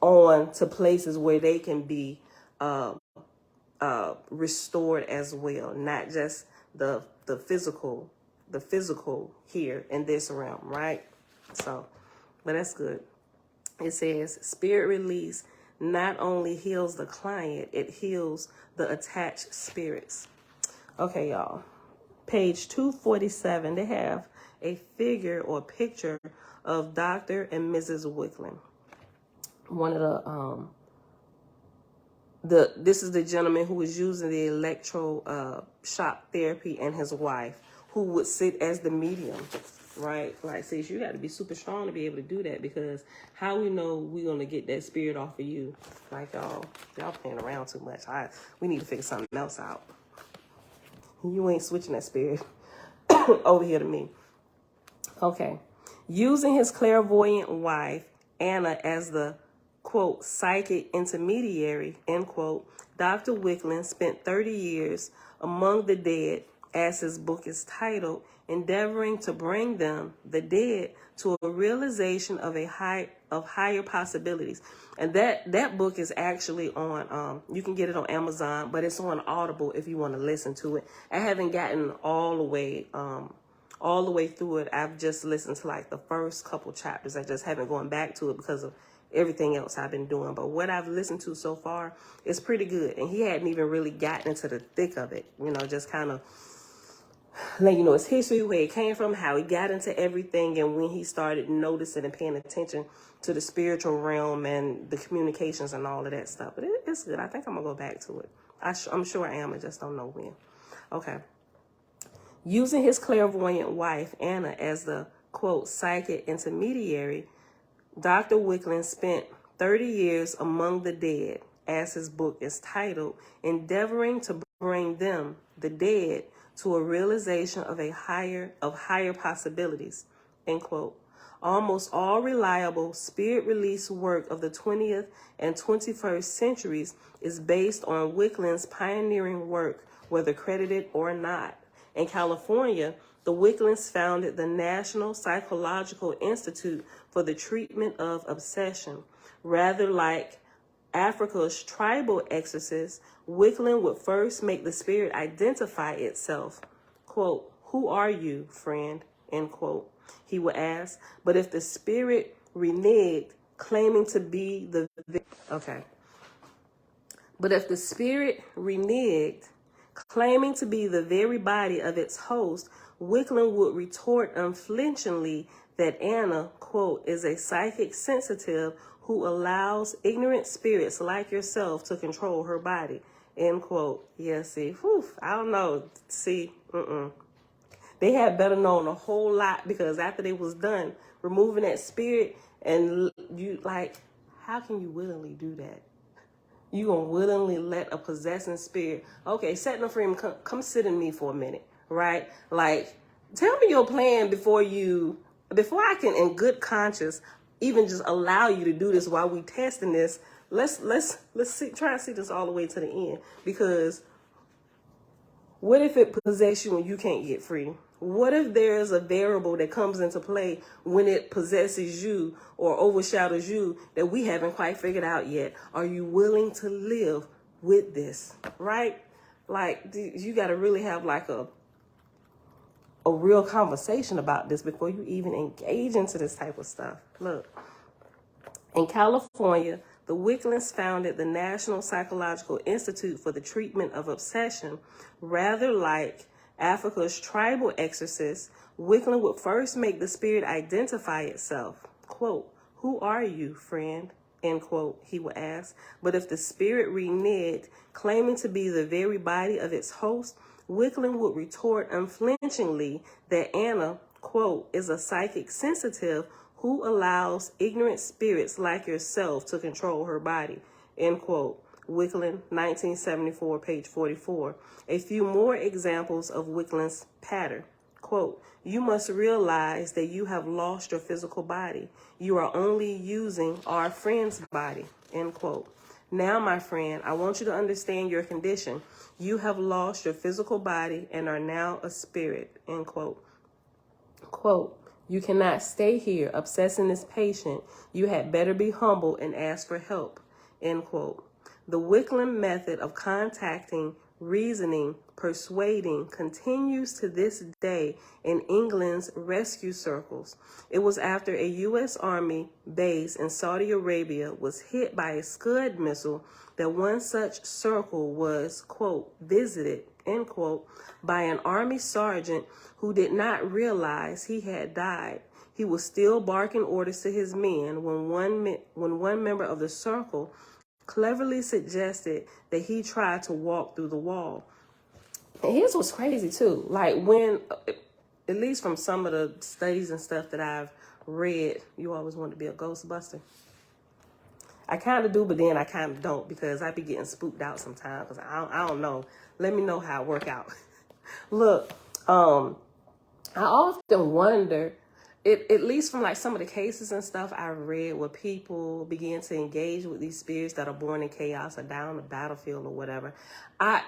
on to places where they can be restored as well, not just the physical here in this realm, right? So, but that's good. It says spirit release not only heals the client, it heals the attached spirits. Okay, y'all. Page 247, they have a figure or picture of Dr. and Mrs. Whirling. One of this is the gentleman who was using the electro shock therapy, and his wife, who would sit as the medium, right? Like, sis, you got to be super strong to be able to do that, because how we know we're going to get that spirit off of you? Like, y'all playing around too much. We need to figure something else out. You ain't switching that spirit over here to me. Okay. Using his clairvoyant wife, Anna, as the quote, psychic intermediary, end quote, Dr. Whirling spent 30 years among the dead, as his book is titled, endeavoring to bring them, the dead, to a realization of higher possibilities. And that book is actually on, you can get it on Amazon, but it's on Audible if you want to listen to it. I haven't gotten all the way through it. I've just listened to like the first couple chapters. I just haven't gone back to it because of everything else I've been doing. But what I've listened to so far is pretty good. And he hadn't even really gotten into the thick of it, just kind of let you know his history, where it came from, how he got into everything, and when he started noticing and paying attention to the spiritual realm and the communications and all of that stuff. But it's good. I think I'm going to go back to it. I'm sure I am. I just don't know when. Okay. Using his clairvoyant wife, Anna, as the, quote, psychic intermediary, Dr. Whirling spent 30 years among the dead, as his book is titled, endeavoring to bring them, the dead, to a realization of higher possibilities, end quote. Almost all reliable spirit release work of the 20th and 21st centuries is based on Whirling's pioneering work, whether credited or not. In California, the Whirlings founded the National Psychological Institute for the Treatment of Obsession. Rather like Africa's tribal exorcists, Whirling would first make the spirit identify itself. Quote, "Who are you, friend?" End quote. He would ask. But if the spirit reneged, claiming to be the very body of its host, Whirling would retort unflinchingly that Anna, quote, is a psychic sensitive who allows ignorant spirits like yourself to control her body, end quote. Yeah, see, I don't know. See, They had better known a whole lot, because after they was done removing that spirit, and you like, how can you willingly do that? You gonna willingly let a possessing spirit, okay, set no free, come sit in me for a minute, right? Like, tell me your plan before I can, in good conscience, even just allow you to do this while we testing this. Let's try and see this all the way to the end. Because what if it possesses you and you can't get free? What if there's a variable that comes into play when it possesses you or overshadows you that we haven't quite figured out yet? Are you willing to live with this, right? Like, you got to really have like a real conversation about this before you even engage into this type of stuff. Look, in California, the Whirlings founded the National Psychological Institute for the Treatment of Obsession. Rather like Africa's tribal exorcists, Whirling would first make the spirit identify itself. Quote, "Who are you, friend?" End quote, he would ask. But if the spirit reneged, claiming to be the very body of its host, Whirling would retort unflinchingly that Anna, quote, is a psychic sensitive who allows ignorant spirits like yourself to control her body, end quote. Whirling, 1974, page 44. A few more examples of Whirling's pattern. Quote, "You must realize that you have lost your physical body. You are only using our friend's body," end quote. "Now, my friend, I want you to understand your condition. You have lost your physical body and are now a spirit," end quote. Quote, "You cannot stay here obsessing this patient. You had better be humble and ask for help," end quote. The Whirling method of contacting, reasoning, persuading continues to this day in England's rescue circles. It was after a U.S. Army base in Saudi Arabia was hit by a Scud missile that one such circle was, quote, visited, end quote, by an Army sergeant who did not realize he had died. He was still barking orders to his men when one member of the circle cleverly suggested that he try to walk through the wall. And here's what's crazy too. Like, when, at least from some of the studies and stuff that I've read, you always want to be a Ghostbuster. I kind of do, but then I kind of don't, because I be getting spooked out sometimes, because I don't know. Let me know how it work out. Look, I often wonder, at least from like some of the cases and stuff I've read where people begin to engage with these spirits that are born in chaos or down the battlefield or whatever, I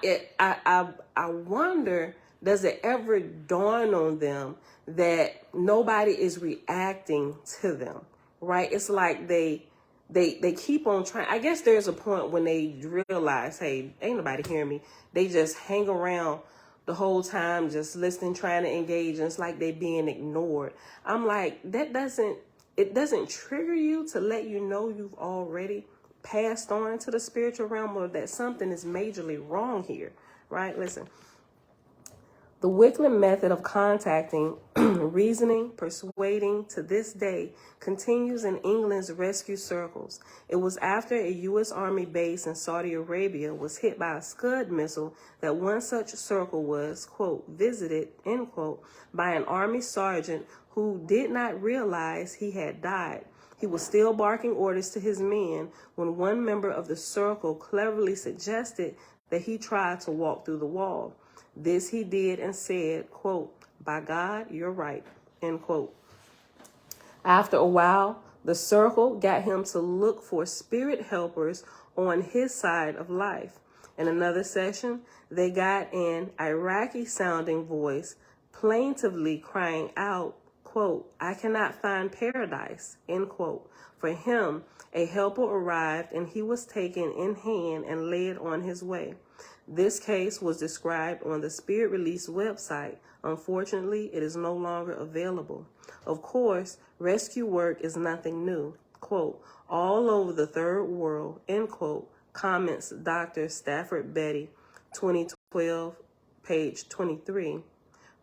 wonder, does it ever dawn on them that nobody is reacting to them, right? It's like they keep on trying. I guess there's a point when they realize, hey, ain't nobody hearing me. They just hang around the whole time, just listening, trying to engage, and it's like they being ignored. I'm like, it doesn't trigger you to let you know you've already passed on to the spiritual realm, or that something is majorly wrong here, right? Listen. The Whirling method of contacting, reasoning, persuading to this day continues in England's rescue circles. It was after a U.S. Army base in Saudi Arabia was hit by a Scud missile that one such circle was, quote, visited, end quote, by an Army sergeant who did not realize he had died. He was still barking orders to his men when one member of the circle cleverly suggested that he try to walk through the wall. This he did and said, quote, by God, you're right, end quote. After a while, the circle got him to look for spirit helpers on his side of life. In another session, they got an Iraqi-sounding voice plaintively crying out, quote, I cannot find paradise, end quote. For him, a helper arrived and he was taken in hand and led on his way. This case was described on the Spirit Release website. Unfortunately, it is no longer available. Of course, rescue work is nothing new. Quote, all over the third world, end quote, comments Dr. Stafford Betty, 2012, page 23.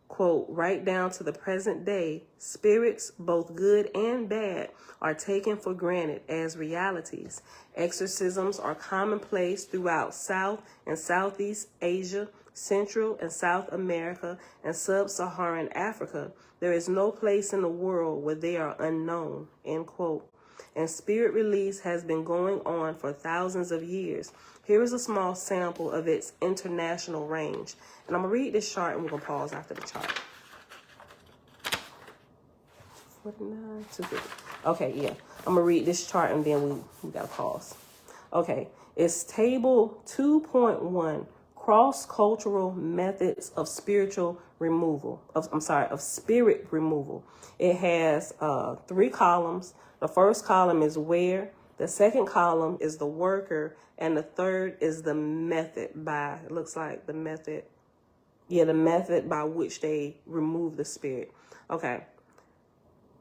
Quote, right down to the present day, spirits, both good and bad, are taken for granted as realities. Exorcisms are commonplace throughout South and Southeast Asia, Central and South America, and Sub-Saharan Africa. There is no place in the world where they are unknown, end quote. And spirit release has been going on for thousands of years. Here is a small sample of its international range. And I'm going to read this chart and we're going to pause after the chart. 49, 250. Okay, yeah. I'm going to read this chart and then we got to pause. Okay, it's table 2.1, cross-cultural methods of spiritual removal. Of spirit removal. It has 3 columns. The first column is where, the second column is the worker, and the third is the method by, it looks like the method, the method by which they remove the spirit. Okay.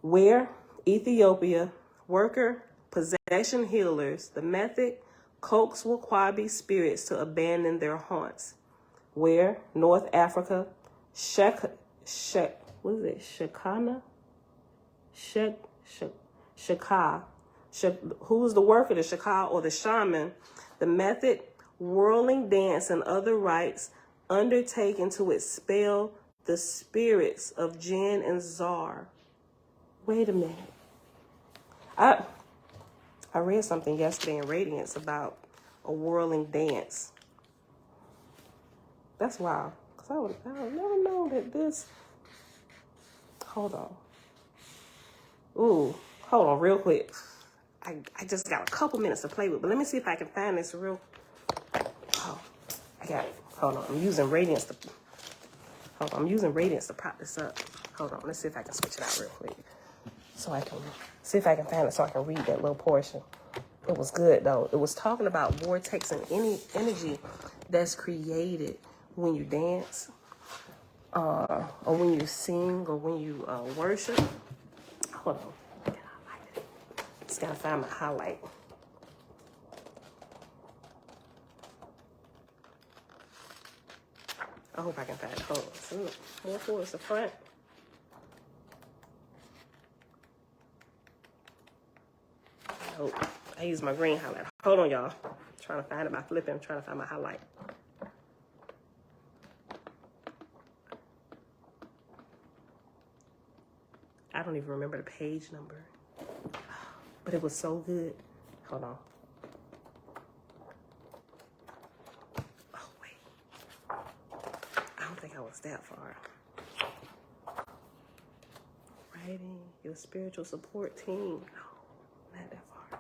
Where, Ethiopia, worker, possession healers, the method, coax Wakwabi spirits to abandon their haunts. Where, North Africa, what is it, Shekana? Shaka. Who's the worker, the Shaka or the shaman? The method, whirling dance and other rites undertaken to expel the spirits of Jinn and Zar. Wait a minute. I read something yesterday in Radiance about a whirling dance. That's wild. Because I would never know that this... Hold on. Ooh, hold on real quick. I just got a couple minutes to play with, but let me see if I can find this real... Oh, I got it. Hold on. I'm using Radiance to prop this up. Hold on. Let's see if I can switch it out real quick. So I can see if I can find it so I can read that little portion. It was good, though. It was talking about vortex and any energy that's created when you dance, or when you sing, or when you worship. Hold on. Just gotta find my highlight. I hope I can find it. Hold on. So more towards the front. Oh, I use my green highlight. Hold on, y'all. I'm trying to find it by flipping. I'm trying to find my highlight. I don't even remember the page number. But it was so good. Hold on. Oh, wait. I don't think I was that far. Writing, your spiritual support team. No, not that far.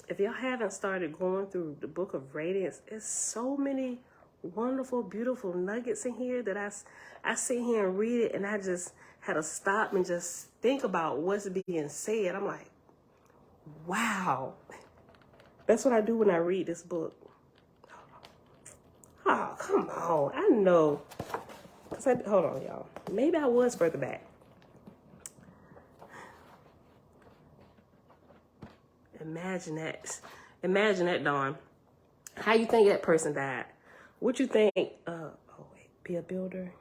If y'all haven't started going through the book of Radiance, it's so many wonderful, beautiful nuggets in here that I sit here and read it, and I just had to stop and just think about what's being said. I'm like, wow. That's what I do when I read this book. Oh, come on. I know. Hold on, y'all. Maybe I was further back. Imagine that, Dawn. How you think that person died? What you think? Be a builder?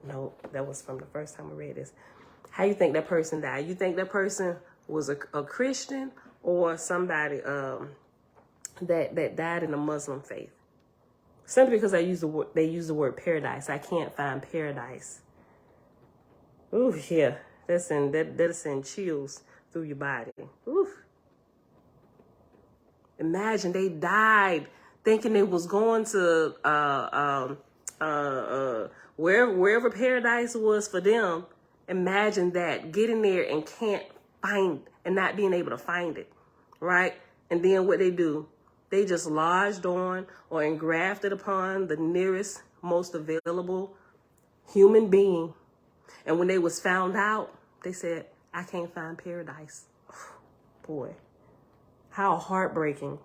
No, that was from the first time I read this. How you think that person died? You think that person was a Christian or somebody that died in the Muslim faith? Simply because they use the word paradise. I can't find paradise. Ooh, yeah. That'll send chills through your body. Ooh. Imagine they died thinking they was going to wherever paradise was for them. Imagine that, getting there and can't find, and not being able to find it, right? And then what they do, they just lodged on or engrafted upon the nearest, most available human being. And when they was found out, they said, I can't find paradise. Boy. How heartbreaking.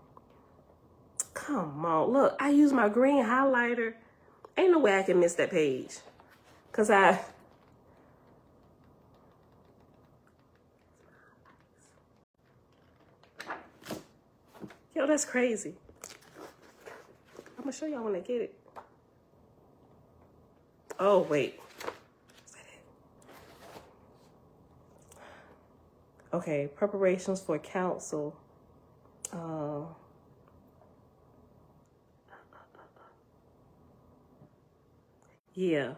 Come on. Look, I use my green highlighter. Ain't no way I can miss that page. Yo, that's crazy. I'm going to show y'all when I get it. Oh, wait. Okay, preparations for council. Yeah.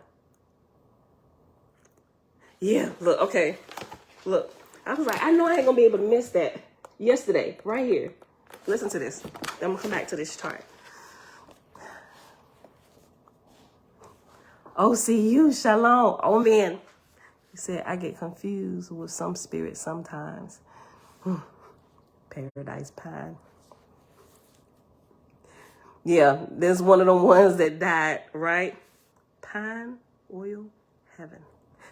Yeah, look, okay. Look, I was like, I know I ain't gonna be able to miss that yesterday, right here. Listen to this. I'm gonna come back to this chart. OCU, shalom. Oh, man. He said, I get confused with some spirits sometimes. Paradise Pine. Yeah, there's one of the ones that died, right? Pine Oil Heaven.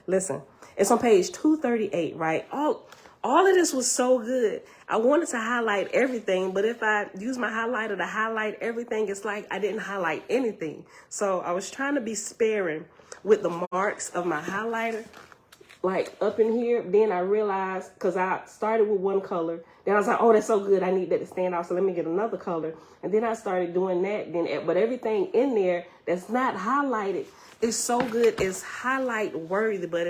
Listen, it's on page 238, right? All of this was so good. I wanted to highlight everything, but if I use my highlighter to highlight everything, it's like I didn't highlight anything. So I was trying to be sparing with the marks of my highlighter, like up in here. Then I realized, because I started with one color, then I was like, oh, that's so good, I need that to stand out, so let me get another color. And then I started doing that. But everything in there that's not highlighted is so good, it's highlight worthy. But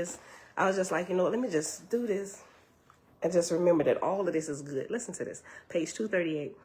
I was just like, you know what, let me just do this and just remember that all of this is good. Listen to this, page 238.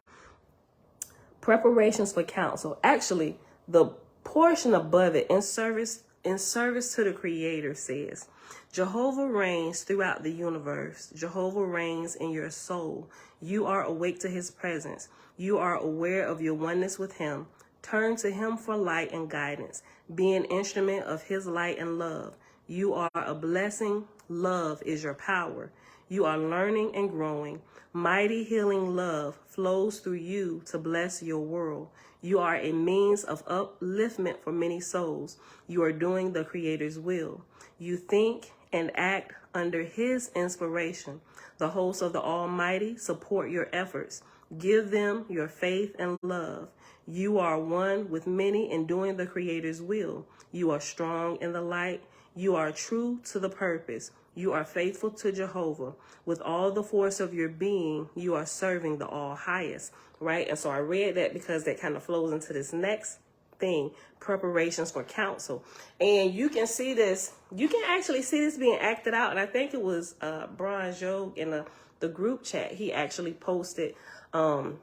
Preparations for council. Actually, the portion above it, in service to the Creator, says, Jehovah reigns throughout the universe. Jehovah reigns in your soul. You are awake to his presence. You are aware of your oneness with him. Turn to him for light and guidance. Be an instrument of his light and love. You are a blessing. Love is your power. You are learning and growing. Mighty healing love flows through you to bless your world. You are a means of upliftment for many souls. You are doing the Creator's will. You think and act under his inspiration. The hosts of the Almighty support your efforts. Give them your faith and love. You are one with many in doing the Creator's will. You are strong in the light. You are true to the purpose. You are faithful to Jehovah. With all the force of your being, you are serving the All Highest, right? And so I read that because that kind of flows into this next thing, preparations for council. And you can see this, you can actually see this being acted out. And I think it was Brian Jogue in the group chat. He actually posted a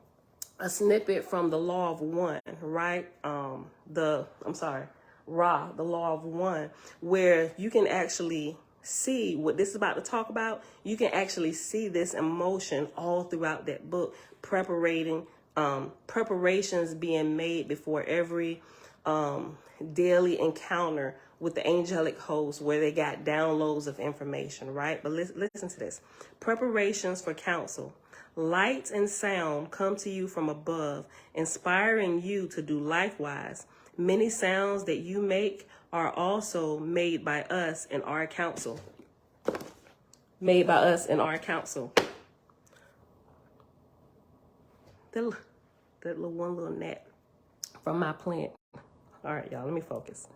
snippet from the Law of One, right? The Law of One, where you can actually see what this is about to talk about. You can actually see this emotion all throughout that book, preparations being made before every daily encounter with the angelic host where they got downloads of information, right? But listen to this. Preparations for council. Light and sound come to you from above, inspiring you to do likewise. Many sounds that you make are also made by us in our council. Made by us in our council. That little gnat from my plant. All right, y'all, let me focus.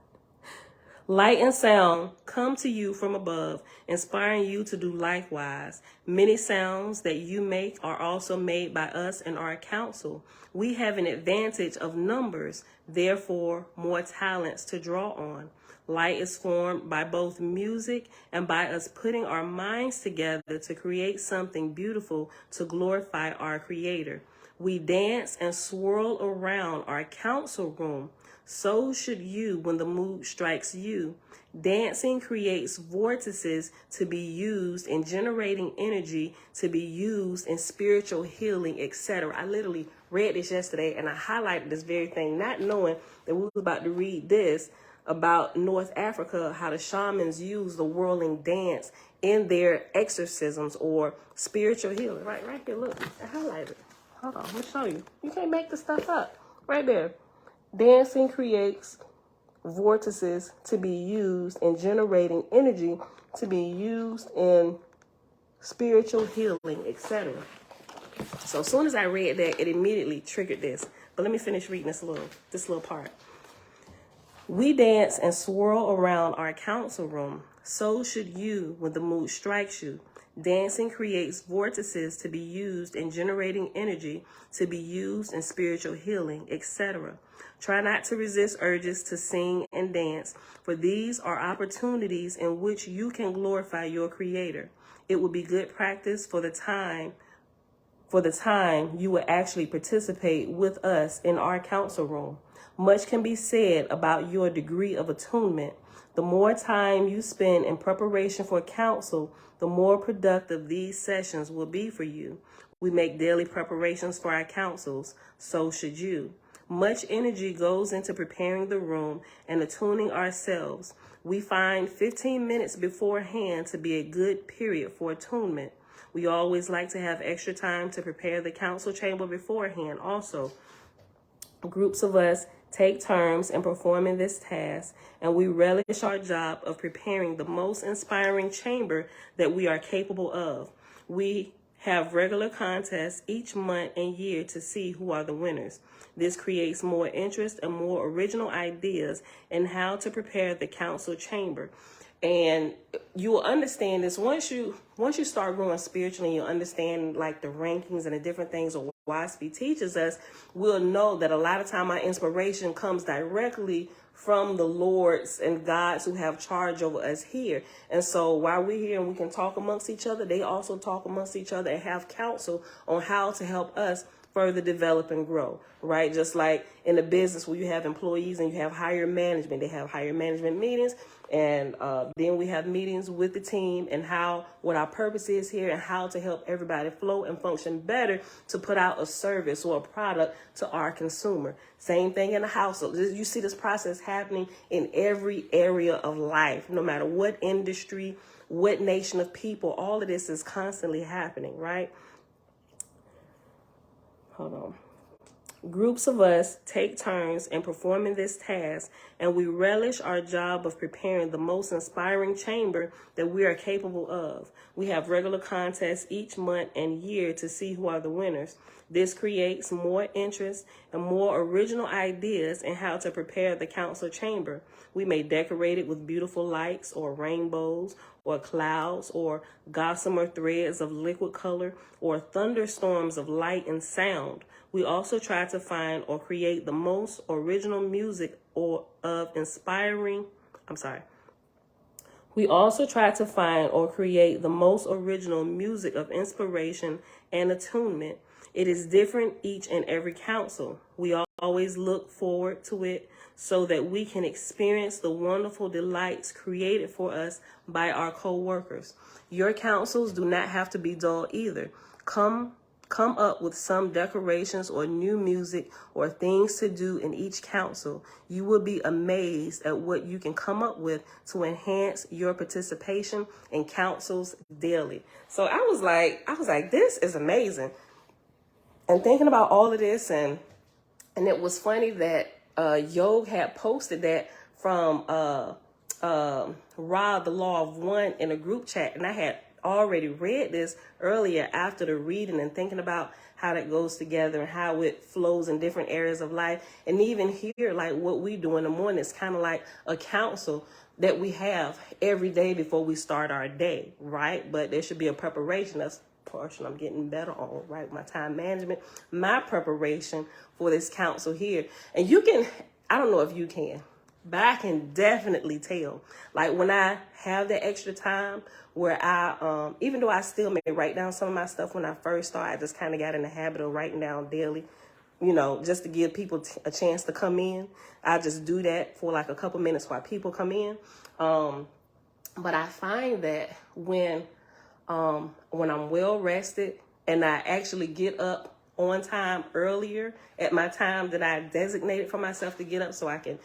Light and sound come to you from above, inspiring you to do likewise. Many sounds that you make are also made by us in our council. We have an advantage of numbers, therefore more talents to draw on. Light is formed by both music and by us putting our minds together to create something beautiful to glorify our Creator. We dance and swirl around our council room. So should you when the mood strikes you. Dancing creates vortices to be used in generating energy, to be used in spiritual healing, etc. I literally read this yesterday and I highlighted this very thing, not knowing that we were about to read this about North Africa, how the shamans use the whirling dance in their exorcisms or spiritual healing. Right here, look, I highlighted it. Hold on, let me show you. You can't make this stuff up. Right there. Dancing creates vortices to be used in generating energy, to be used in spiritual healing, etc. So as soon as I read that, it immediately triggered this. But let me finish reading this little part. We dance and swirl around our council room. So should you when the mood strikes you. Dancing creates vortices to be used in generating energy, to be used in spiritual healing, etc. Try not to resist urges to sing and dance, for these are opportunities in which you can glorify your Creator. It will be good practice for the time you will actually participate with us in our council room. Much can be said about your degree of attunement. The more time you spend in preparation for council, the more productive these sessions will be for you. We make daily preparations for our councils, so should you. Much energy goes into preparing the room and attuning ourselves. We find 15 minutes beforehand to be a good period for attunement. We always like to have extra time to prepare the council chamber beforehand also. Groups of us take turns in performing this task, and we relish our job of preparing the most inspiring chamber that we are capable of. We have regular contests each month and year to see who are the winners. This creates more interest and more original ideas in how to prepare the council chamber. And you will understand this once you start growing spiritually, you'll understand like the rankings and the different things of WASP teaches us. We'll know that a lot of time our inspiration comes directly from the Lords and gods who have charge over us here. And so while we're here and we can talk amongst each other, they also talk amongst each other and have counsel on how to help us further develop and grow, right? Just like in the business where you have employees and you have higher management, they have higher management meetings. And then we have meetings with the team and what our purpose is here and how to help everybody flow and function better to put out a service or a product to our consumer. Same thing in the household. You see this process happening in every area of life, no matter what industry, what nation of people, all of this is constantly happening, right? Hold on. Groups of us take turns in performing this task, and we relish our job of preparing the most inspiring chamber that we are capable of. We have regular contests each month and year to see who are the winners. This creates more interest and more original ideas in how to prepare the council chamber. We may decorate it with beautiful lights or rainbows or clouds or gossamer threads of liquid color or thunderstorms of light and sound. We also try to find or create the most original music We also try to find or create the most original music of inspiration and attunement. It is different each and every council. We always look forward to it so that we can experience the wonderful delights created for us by our co-workers. Your councils do not have to be dull either. Come come up with some decorations or new music or things to do in each council. You will be amazed at what you can come up with to enhance your participation in councils daily. So I was like, this is amazing. And thinking about all of this, and it was funny that Yog had posted that from Ra, the Law of One, in a group chat, and I had already read this earlier after the reading and thinking about how that goes together and how it flows in different areas of life. And even here, like what we do in the morning, it's kind of like a counsel that we have every day before we start our day, right? But there should be a preparation. That's portion I'm getting better on, right? My time management, my preparation for this council here. And you can, I don't know if you can, but I can definitely tell, like when I have that extra time where I, even though I still may write down some of my stuff when I first started, I just kind of got in the habit of writing down daily, you know, just to give people a chance to come in. I just do that for like a couple minutes while people come in. But I find that when I'm well rested and I actually get up on time earlier at my time that I designated for myself to get up so I can,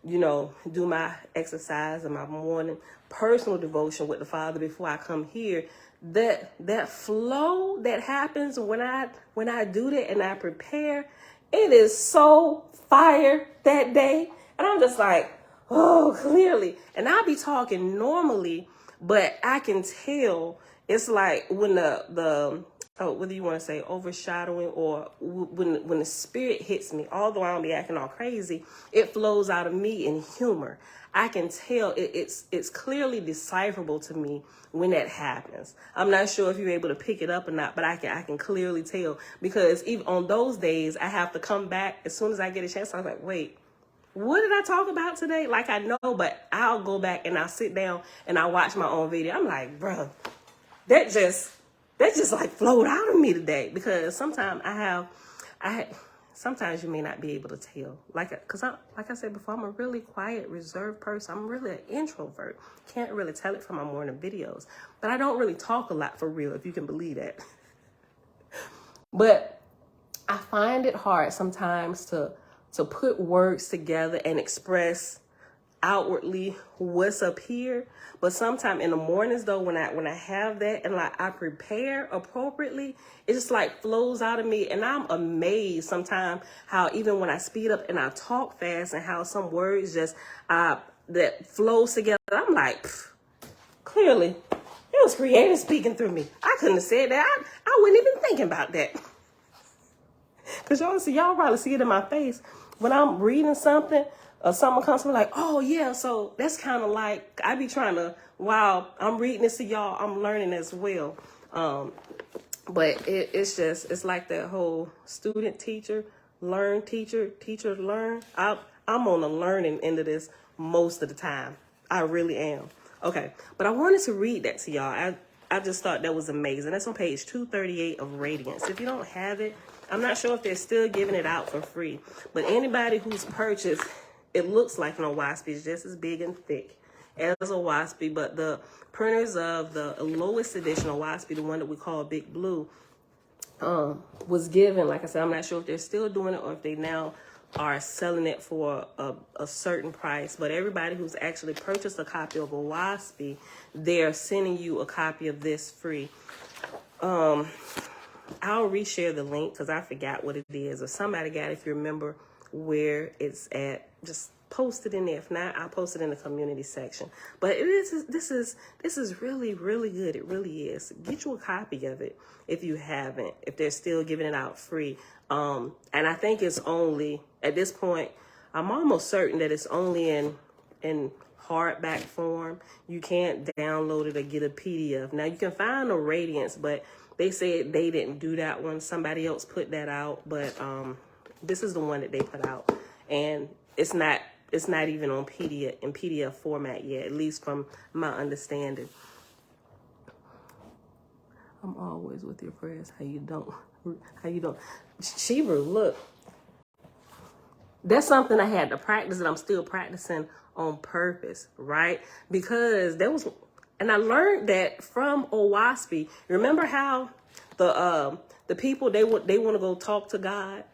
you know, do my exercise and my morning personal devotion with the Father before I come here, that flow that happens when I do that and I prepare, it is so fire that day. And I'm just like, oh, clearly. And I'll be talking normally, but I can tell it's like when whether you want to say overshadowing or when the spirit hits me, although I don't be acting all crazy, it flows out of me in humor. I can tell it's clearly decipherable to me when that happens. I'm not sure if you're able to pick it up or not, but I can clearly tell, because even on those days I have to come back as soon as I get a chance. I'm like, wait, what did I talk about today? Like I know, but I'll go back and I'll sit down and I'll watch my own video. I'm like, bro, that just like flowed out of me today, because sometimes sometimes you may not be able to tell, like I said before, I'm a really quiet, reserved person. I'm really an introvert. Can't really tell it from my morning videos, but I don't really talk a lot for real, if you can believe that. But I find it hard sometimes to put words together and express outwardly what's up here. But sometimes in the mornings though, when I have that and like I prepare appropriately, it just like flows out of me. And I'm amazed sometimes how even when I speed up and I talk fast and how some words just that flows together, I'm like, clearly it was creative speaking through me. I couldn't have said that. I wasn't even thinking about that. Because y'all probably see it in my face when I'm reading something or someone comes to me like, oh yeah, so that's kind of like, I be trying to, while I'm reading this to y'all, I'm learning as well. But it's like that whole student, teacher, learn, teacher, learn. I'm on the learning end of this most of the time. I really am. Okay, but I wanted to read that to y'all. I just thought that was amazing. That's on page 238 of Radiance. If you don't have it, I'm not sure if they're still giving it out for free, but anybody who's purchased, it looks like an OWASP is just as big and thick as a WASP, but the printers of the lowest edition of WASP, the one that we call Big Blue, was given, like I said, I'm not sure if they're still doing it or if they now are selling it for a certain price, but everybody who's actually purchased a copy of a WASP, they're sending you a copy of this free. I'll reshare the link because I forgot what it is. If somebody got it, if you remember where it's at, just post it in there. If not, I'll post it in the community section. But this is really, really good. It really is. Get you a copy of it if you haven't, if they're still giving it out free. And I think it's only, at this point, I'm almost certain that it's only in hardback form. You can't download it or get a PDF. Now you can find a Radiance, but they said they didn't do that one. Somebody else put that out, but this is the one that they put out, and it's not even on PDF format yet, at least from my understanding. I'm always with your prayers. How you don't? Shiva, look. That's something I had to practice, and I'm still practicing on purpose, right? Because and I learned that from OWASP. Remember how the the people, they want to go talk to God.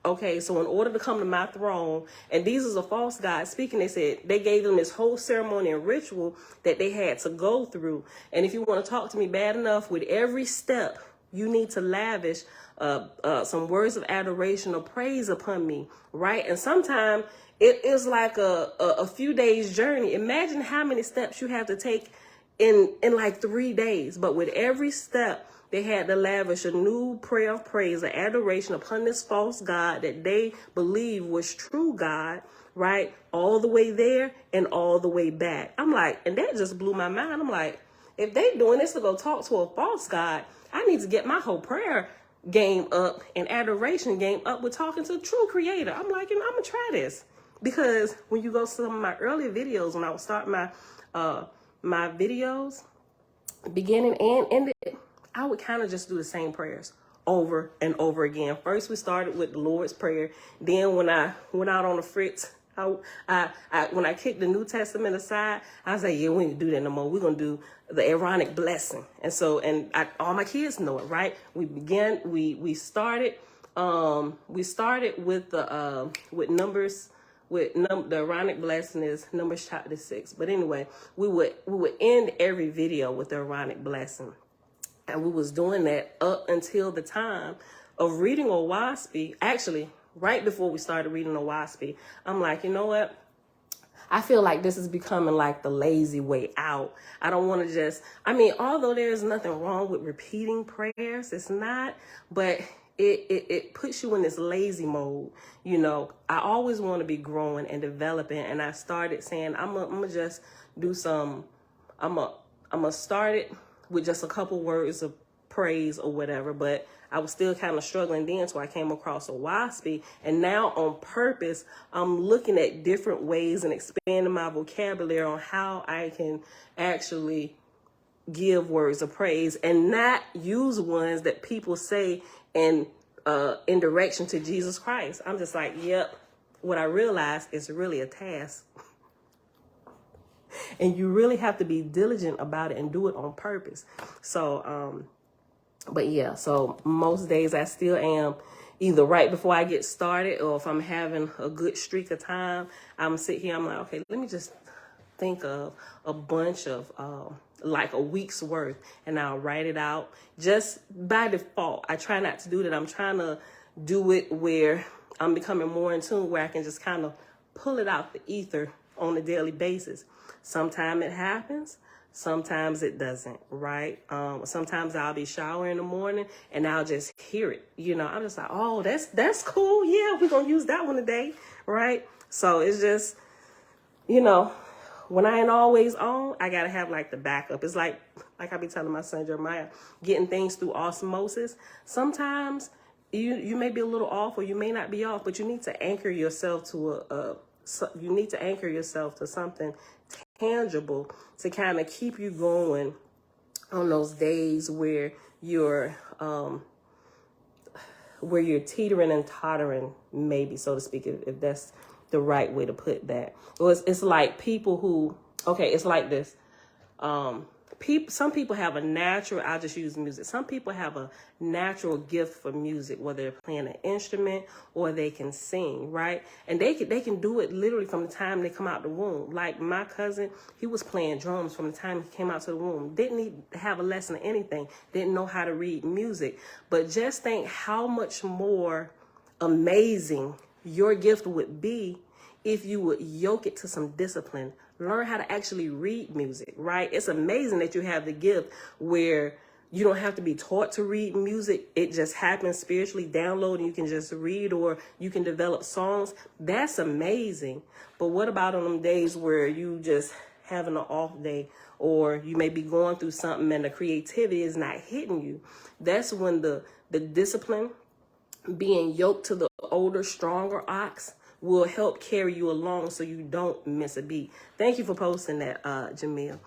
Okay, so in order to come to my throne, and these is a false God speaking, they said they gave them this whole ceremony and ritual that they had to go through. And if you want to talk to me bad enough, with every step, you need to lavish some words of adoration or praise upon me, right? And sometimes it is like a few days journey. Imagine how many steps you have to take in like 3 days. But with every step, they had to lavish a new prayer of praise and adoration upon this false God that they believed was true God, right? All the way there and all the way back. I'm like, and that just blew my mind. I'm like, if they doing this to go talk to a false God, I need to get my whole prayer game up and adoration game up with talking to the true creator. I'm like, I'm going to try this. Because when you go to some of my earlier videos, when I would start my videos, beginning and ended, I would kind of just do the same prayers over and over again. First, we started with the Lord's Prayer. Then when I went out on the fritz, when I kicked the New Testament aside, I was like, yeah, we ain't do that no more. We're going to do the Aaronic blessing. And so, all my kids know it, right? We started with the, with Numbers, the Aaronic blessing is Numbers chapter 6. But anyway, we would end every video with the Aaronic blessing. And we was doing that up until the time of reading Owaspy. Actually, right before we started reading Owaspy, I'm like, you know what? I feel like this is becoming like the lazy way out. I don't want to just, although there's nothing wrong with repeating prayers, it's not, but it puts you in this lazy mode. You know, I always want to be growing and developing. And I started saying, I'm gonna just do some, I'm gonna start it with just a couple words of praise or whatever, but I was still kind of struggling then, so I came across Owaspy, and now on purpose, I'm looking at different ways and expanding my vocabulary on how I can actually give words of praise and not use ones that people say in direction to Jesus Christ. I'm just like, yep, what I realized is really a task. And you really have to be diligent about it and do it on purpose. So, but yeah, so most days I still am either right before I get started, or if I'm having a good streak of time, I'm sit here, I'm like, okay, let me just think of a bunch of, like a week's worth, and I'll write it out just by default. I try not to do that. I'm trying to do it where I'm becoming more in tune, where I can just kind of pull it out the ether on a daily basis. Sometimes it happens, sometimes it doesn't, right? Sometimes I'll be showering in the morning and I'll just hear it. You know, I'm just like, oh, that's cool. Yeah, we're gonna use that one today, right? So it's just, you know, when I ain't always on, I gotta have like the backup. It's like I be telling my son Jeremiah, getting things through osmosis. Sometimes you may be a little off, or you may not be off, but you need to anchor yourself to something tangible to kind of keep you going on those days where you're teetering and tottering, maybe, so to speak, if that's the right way to put that. Well, it's like people who, okay, it's like this. Some people have a natural, I'll just use music. Some people have a natural gift for music, whether they're playing an instrument or they can sing, right? And they can do it literally from the time they come out the womb. Like my cousin, he was playing drums from the time he came out to the womb. Didn't need to have a lesson or anything. Didn't know how to read music. But just think how much more amazing your gift would be if you would yoke it to some discipline. Learn how to actually read music, right? It's amazing that you have the gift where you don't have to be taught to read music. It just happens spiritually, download, and you can just read, or you can develop songs. That's amazing. But what about on them days where you just having an off day, or you may be going through something and the creativity is not hitting you? That's when the discipline, being yoked to the older, stronger ox, will help carry you along so you don't miss a beat. Thank you for posting that, Jamil.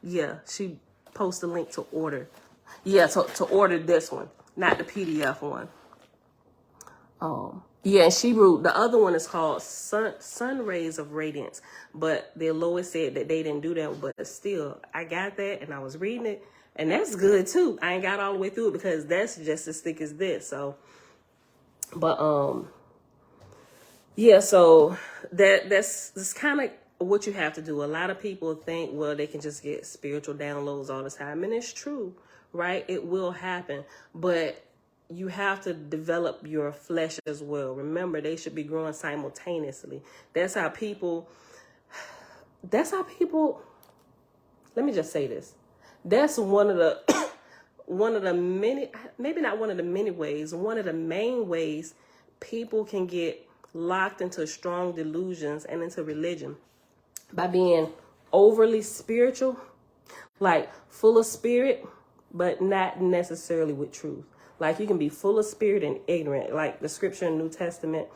Yeah, she posted a link to order. Yeah, to order this one, not the PDF one. Yeah, and Shebrew, the other one is called sun Rays of Radiance. But the Lois said that they didn't do that. But still, I got that and I was reading it. And that's good too. I ain't got all the way through it because that's just as thick as this. So, but yeah, so that's kind of what you have to do. A lot of people think, well, they can just get spiritual downloads all the time. And it's true, right? It will happen. But you have to develop your flesh as well. Remember, they should be growing simultaneously. That's how people, let me just say this. That's one of the, one of the many, maybe not one of the many ways, one of the main ways people can get locked into strong delusions and into religion by being overly spiritual, like full of spirit, but not necessarily with truth. Like you can be full of spirit and ignorant, like the scripture in the New Testament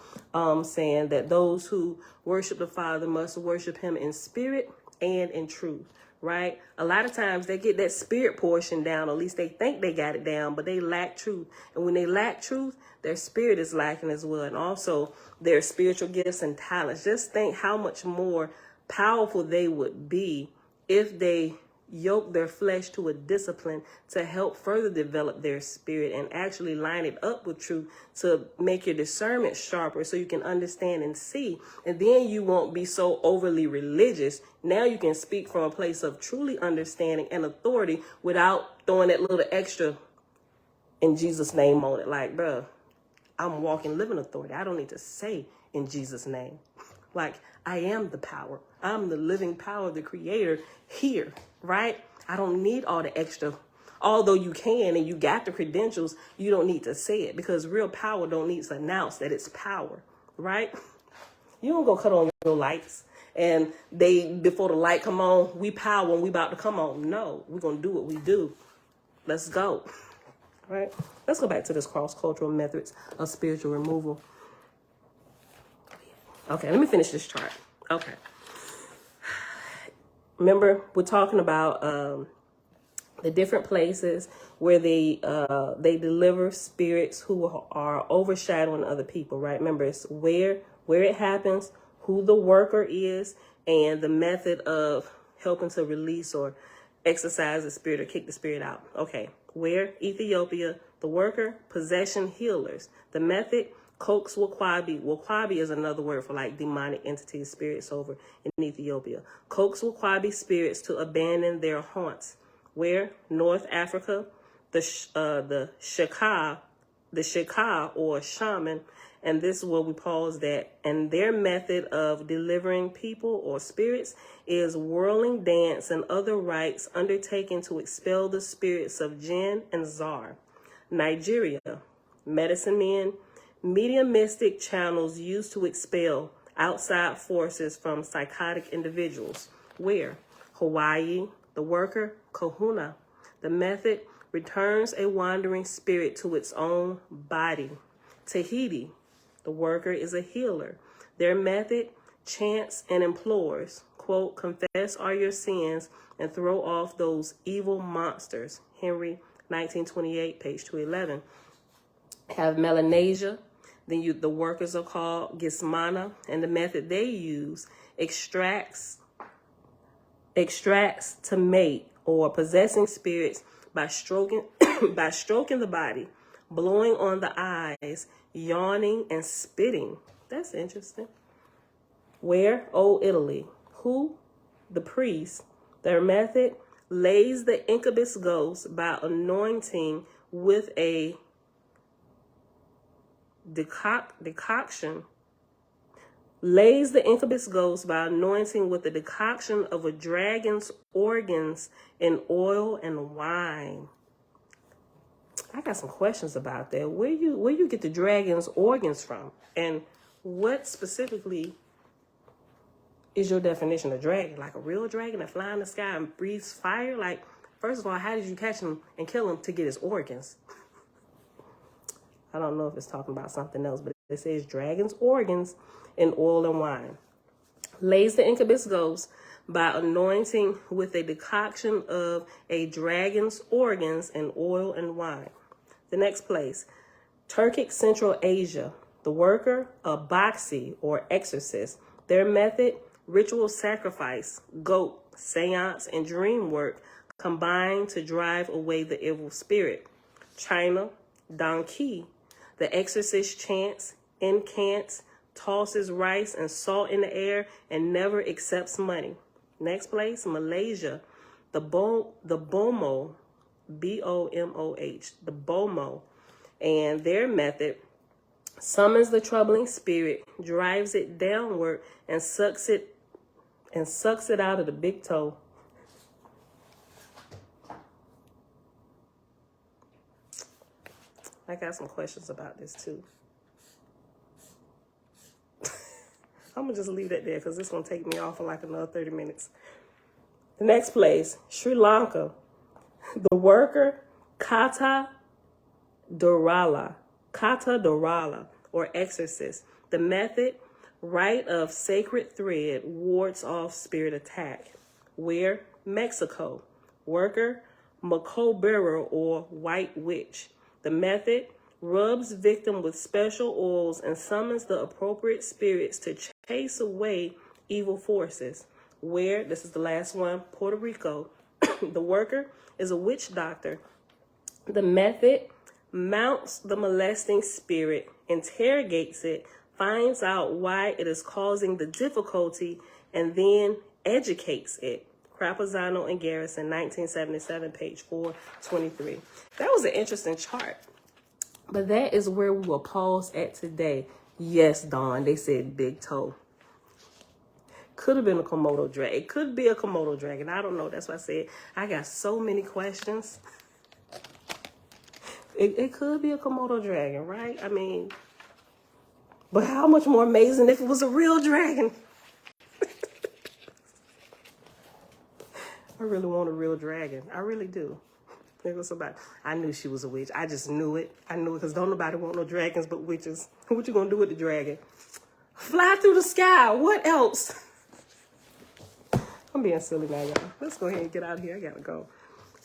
saying that those who worship the Father must worship him in spirit and in truth, right? A lot of times they get that spirit portion down, or at least they think they got it down, but they lack truth. And when they lack truth, their spirit is lacking as well. And also their spiritual gifts and talents. Just think how much more powerful they would be if they yoke their flesh to a discipline to help further develop their spirit and actually line it up with truth to make your discernment sharper so you can understand and see. And then you won't be so overly religious. Now you can speak from a place of truly understanding and authority without throwing that little extra in Jesus' name on it. Like, bruh, I'm walking, living authority. I don't need to say in Jesus' name. Like, I am the power. I'm the living power of the creator here, right? I don't need all the extra. Although you can and you got the credentials, you don't need to say it because real power don't need to announce that it's power, right? You don't go cut on your lights and before the light come on, we power and we about to come on. No, we're going to do what we do. Let's go, right? Let's go back to this cross-cultural methods of spiritual removal. Okay, let me finish this chart. Okay. Remember, we're talking about the different places where they deliver spirits who are overshadowing other people, right? Remember, it's where it happens, who the worker is, and the method of helping to release or exercise the spirit or kick the spirit out. Okay, where? Ethiopia. The worker, possession healers. The method, Coax Wakwabi. Wakwabi is another word for like demonic entities, spirits over in Ethiopia. Coax Wakwabi spirits to abandon their haunts. Where? North Africa. The Shaka or shaman. And this is where we pause that. And their method of delivering people or spirits is whirling dance and other rites undertaken to expel the spirits of jinn and zar. Nigeria, medicine men, mediumistic channels used to expel outside forces from psychotic individuals. Where? Hawaii, the worker, kahuna. The method returns a wandering spirit to its own body. Tahiti, the worker is a healer. Their method, chants and implores, quote, confess all your sins and throw off those evil monsters. Henry, 1928, page 211. Have Melanesia. Then the workers are called Gismana, and the method they use extracts to mate or possessing spirits by stroking the body, blowing on the eyes, yawning and spitting. That's interesting. Where? Oh, Italy. Who? The priest. Their method lays the incubus ghost by anointing with a decoction. Lays the incubus ghost by anointing with the decoction of a dragon's organs in oil and wine. I got some questions about that. Where you get the dragon's organs from? And what specifically is your definition of dragon? Like a real dragon that flies in the sky and breathes fire? Like, first of all, how did you catch him and kill him to get his organs? I don't know if it's talking about something else, but it says dragon's organs in oil and wine. Lays the incubus ghost by anointing with a decoction of a dragon's organs in oil and wine. The next place, Turkic Central Asia. The worker, a boxy or exorcist. Their method, ritual sacrifice, goat, seance, and dream work combined to drive away the evil spirit. China, donkey. The exorcist chants, incants, tosses rice and salt in the air, and never accepts money. Next place, Malaysia. The Bomo, B-O-M-O-H, the Bomo, and their method summons the troubling spirit, drives it downward, and sucks it out of the big toe. I got some questions about this too. I'm gonna just leave that there because it's gonna take me off for like another 30 minutes. The next place, Sri Lanka. The worker, Kata Dorala, or exorcist. The method, rite of sacred thread, wards off spirit attack. Where? Mexico. Worker, Macobero or white witch. The method, rubs victim with special oils and summons the appropriate spirits to chase away evil forces. Where? This is the last one, Puerto Rico. The worker is a witch doctor. The method, mounts the molesting spirit, interrogates it, finds out why it is causing the difficulty, and then educates it. Crapazano and Garrison, 1977, page 423. That was an interesting chart. But that is where we will pause at today. Yes, Dawn, they said big toe. Could have been a Komodo dragon. It could be a Komodo dragon. I don't know. That's why I said I got so many questions. It could be a Komodo dragon, right? I mean, but how much more amazing if it was a real dragon? I really want a real dragon. I really do. There was somebody. I knew she was a witch. I just knew it. I knew it because don't nobody want no dragons but witches. What you gonna do with the dragon? Fly through the sky. What else? I'm being silly now, y'all. Let's go ahead and get out of here. I gotta go.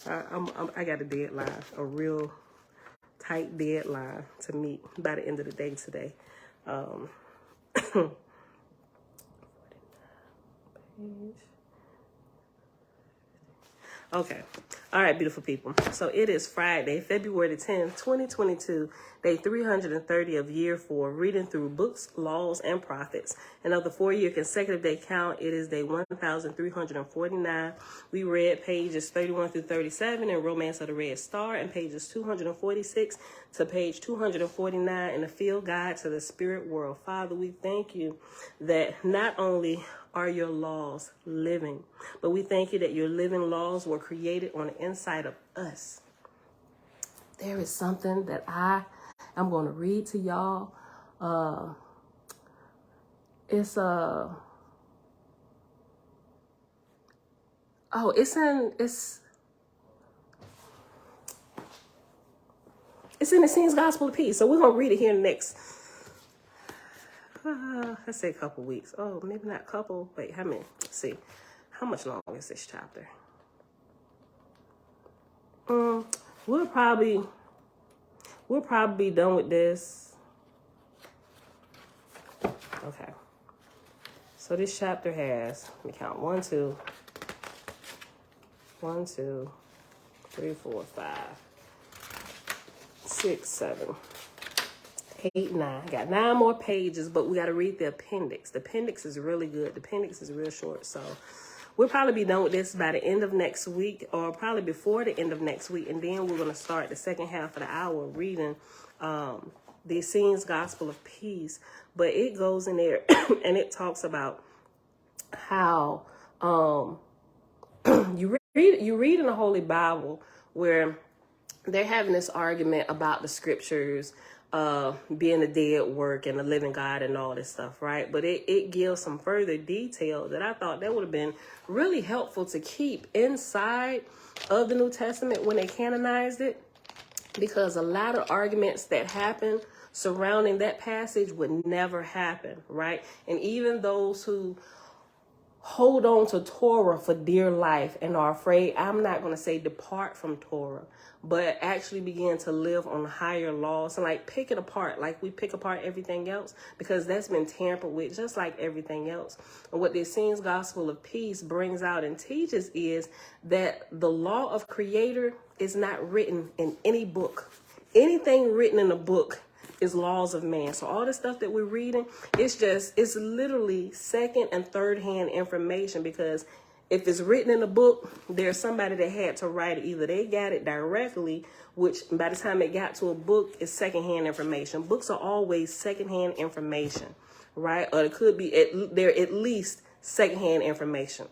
I got a deadline, a real tight deadline to meet by the end of the day today. Okay. All right, beautiful people. So it is Friday, February the 10th, 2022, day 330 of year 4, reading through books, laws, and prophets. And of the 4-year consecutive day count, it is day 1349. We read pages 31 through 37 in Romance of the Red Star and pages 246 to page 249 in the Field Guide to the Spirit World. Father, we thank you that not only are your laws living, but we thank you that your living laws were created on the inside of us. There is something that I am going to read to y'all. It's in the Scenes Gospel of Peace. So we're going to read it here in the next, let's say a couple weeks. Oh, maybe not couple. Wait, how many? Let's see. How much long is this chapter? We'll probably be done with this. Okay. So this chapter has, let me count, 1, 2, 3, 4, 5, 6, 7, 8, 9. Got 9 more pages, but we got to read the appendix. The appendix is really good. The appendix is real short, so we'll probably be done with this by the end of next week, or probably before the end of next week, and then we're going to start the second half of the hour reading the Scenes Gospel of Peace. But it goes in there and it talks about how you read in the Holy Bible where they're having this argument about the scriptures being a dead work and the living God and all this stuff, right? But it gives some further detail that I thought that would have been really helpful to keep inside of the New Testament when they canonized it, because a lot of arguments that happen surrounding that passage would never happen, right? And even those who hold on to Torah for dear life and are afraid, I'm not going to say depart from Torah, but actually begin to live on higher laws and like pick it apart like we pick apart everything else, because that's been tampered with just like everything else. And what the Essenes Gospel of Peace brings out and teaches is that the law of Creator is not written in any book. Anything written in a book is laws of man. So all the stuff that we're reading, it's literally second and third hand information, because if it's written in a book, there's somebody that had to write it. Either they got it directly, which by the time it got to a book, is secondhand information. Books are always secondhand information, right? Or it could be they're at least secondhand information.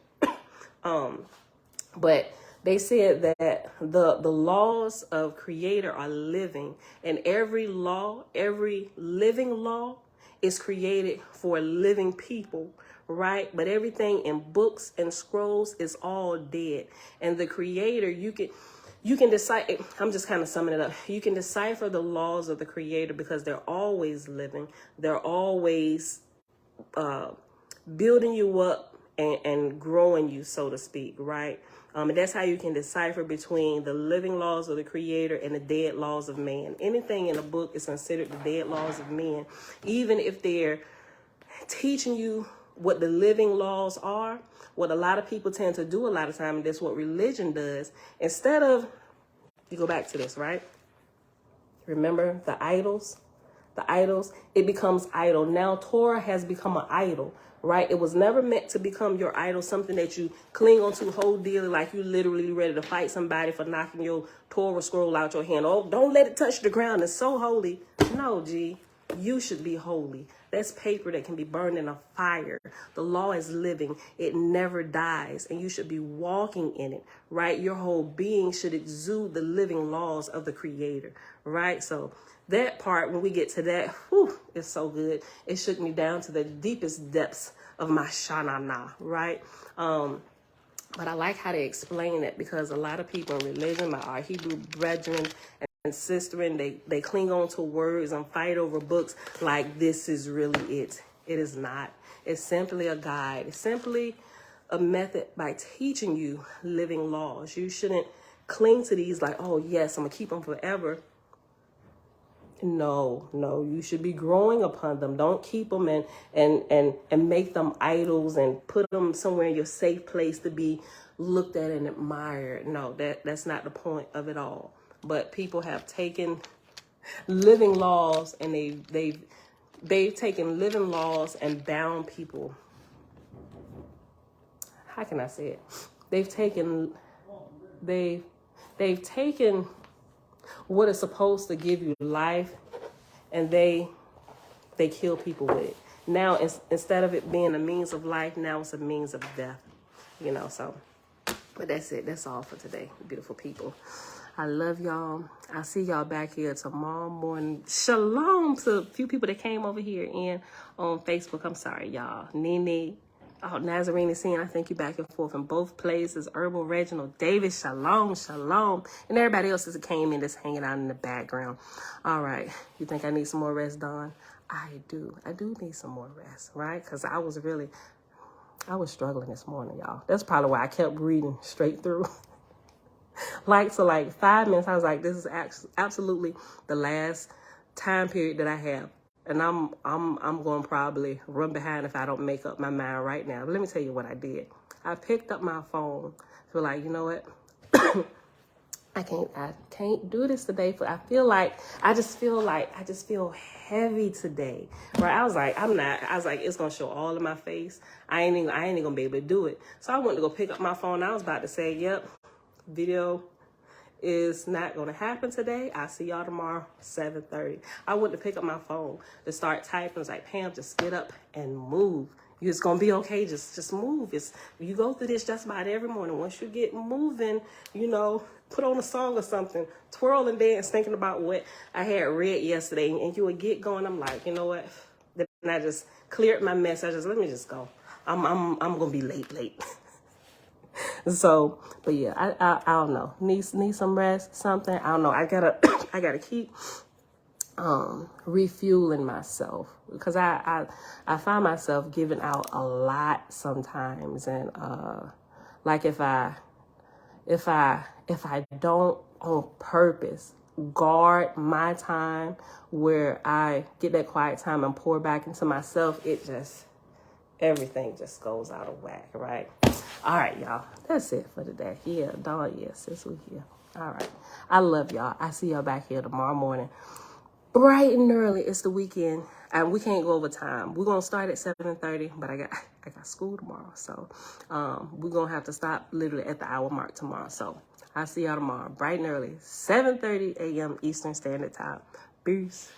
But they said that the laws of Creator are living, and every law, every living law is created for living people, right? But everything in books and scrolls is all dead. And the Creator, you can decide. I'm just kind of summing it up. You can decipher the laws of the Creator because they're always living. They're always building you up and growing you, so to speak, right? And that's how you can decipher between the living laws of the Creator and the dead laws of man. Anything in a book is considered the dead laws of men, even if they're teaching you what the living laws are. What a lot of people tend to do a lot of time, and that's what religion does. Instead of, you go back to this, right? Remember the idols? The idols, it becomes idol. Now Torah has become an idol, right? It was never meant to become your idol, something that you cling on to whole dearly, like you literally ready to fight somebody for knocking your Torah scroll out your hand. Oh, don't let it touch the ground. It's so holy. No, G, you should be holy. That's paper that can be burned in a fire. The law is living. It never dies, and you should be walking in it, right? Your whole being should exude the living laws of the Creator, right? So that part, when we get to that, whew, it's so good. It shook me down to the deepest depths of my shanana, right? But I like how they explain it, because a lot of people in religion, our Hebrew brethren and sisterin, they cling on to words and fight over books like this is really it. It is not. It's simply a guide. It's simply a method by teaching you living laws. You shouldn't cling to these like, oh yes, I'm gonna keep them forever. No, you should be growing upon them. Don't keep them and make them idols and put them somewhere in your safe place to be looked at and admired. No, that's not the point of it all. But people have taken living laws, and they've taken living laws and bound people. How can I say it? They've taken what is supposed to give you life, and they kill people with it. Now, instead of it being a means of life, now it's a means of death. So, but that's it. That's all for today, beautiful people. I love y'all. I'll see y'all back here tomorrow morning. Shalom to a few people that came over here and on Facebook. I'm sorry, y'all. Nene. Oh, Nazarene Scene, I thank you back and forth in both places. Herbal Reginald Davis, shalom. And everybody else that came in that's hanging out in the background. All right. You think I need some more rest, Dawn? I do need some more rest, right? Because I was struggling this morning, y'all. That's probably why I kept reading straight through. like 5 minutes, I was like, this is absolutely the last time period that I have. And I'm going to probably run behind if I don't make up my mind right now. But let me tell you what I did. I picked up my phone. Feel like, you know what? I can't do this today. I just feel heavy today. Right? I was like, it's going to show all of my face. I ain't even going to be able to do it. So I went to go pick up my phone. I was about to say, yep, video is not going to happen today. I'll see y'all tomorrow, 7:30. I went to pick up my phone to start typing. I was like, Pam, just get up and move. It's going to be okay. Just move. You go through this just about every morning. Once you get moving, put on a song or something, twirl and dance, thinking about what I had read yesterday, and you would get going. I'm like, you know what? Then I just cleared my mess. Let me just go. I'm going to be late. So, but yeah, I don't know. Need some rest, something. I don't know. I gotta keep refueling myself, because I find myself giving out a lot sometimes, and like if I don't on purpose guard my time where I get that quiet time and pour back into myself, everything just goes out of whack, right? All right, y'all. That's it for today. Yeah, dog, yes, this week here. All right. I love y'all. I see y'all back here tomorrow morning. Bright and early. It's the weekend. And we can't go over time. We're gonna start at 7:30, but I got school tomorrow. So we're gonna have to stop literally at the hour mark tomorrow. So I'll see y'all tomorrow. Bright and early, 7:30 a.m. Eastern Standard Time. Peace.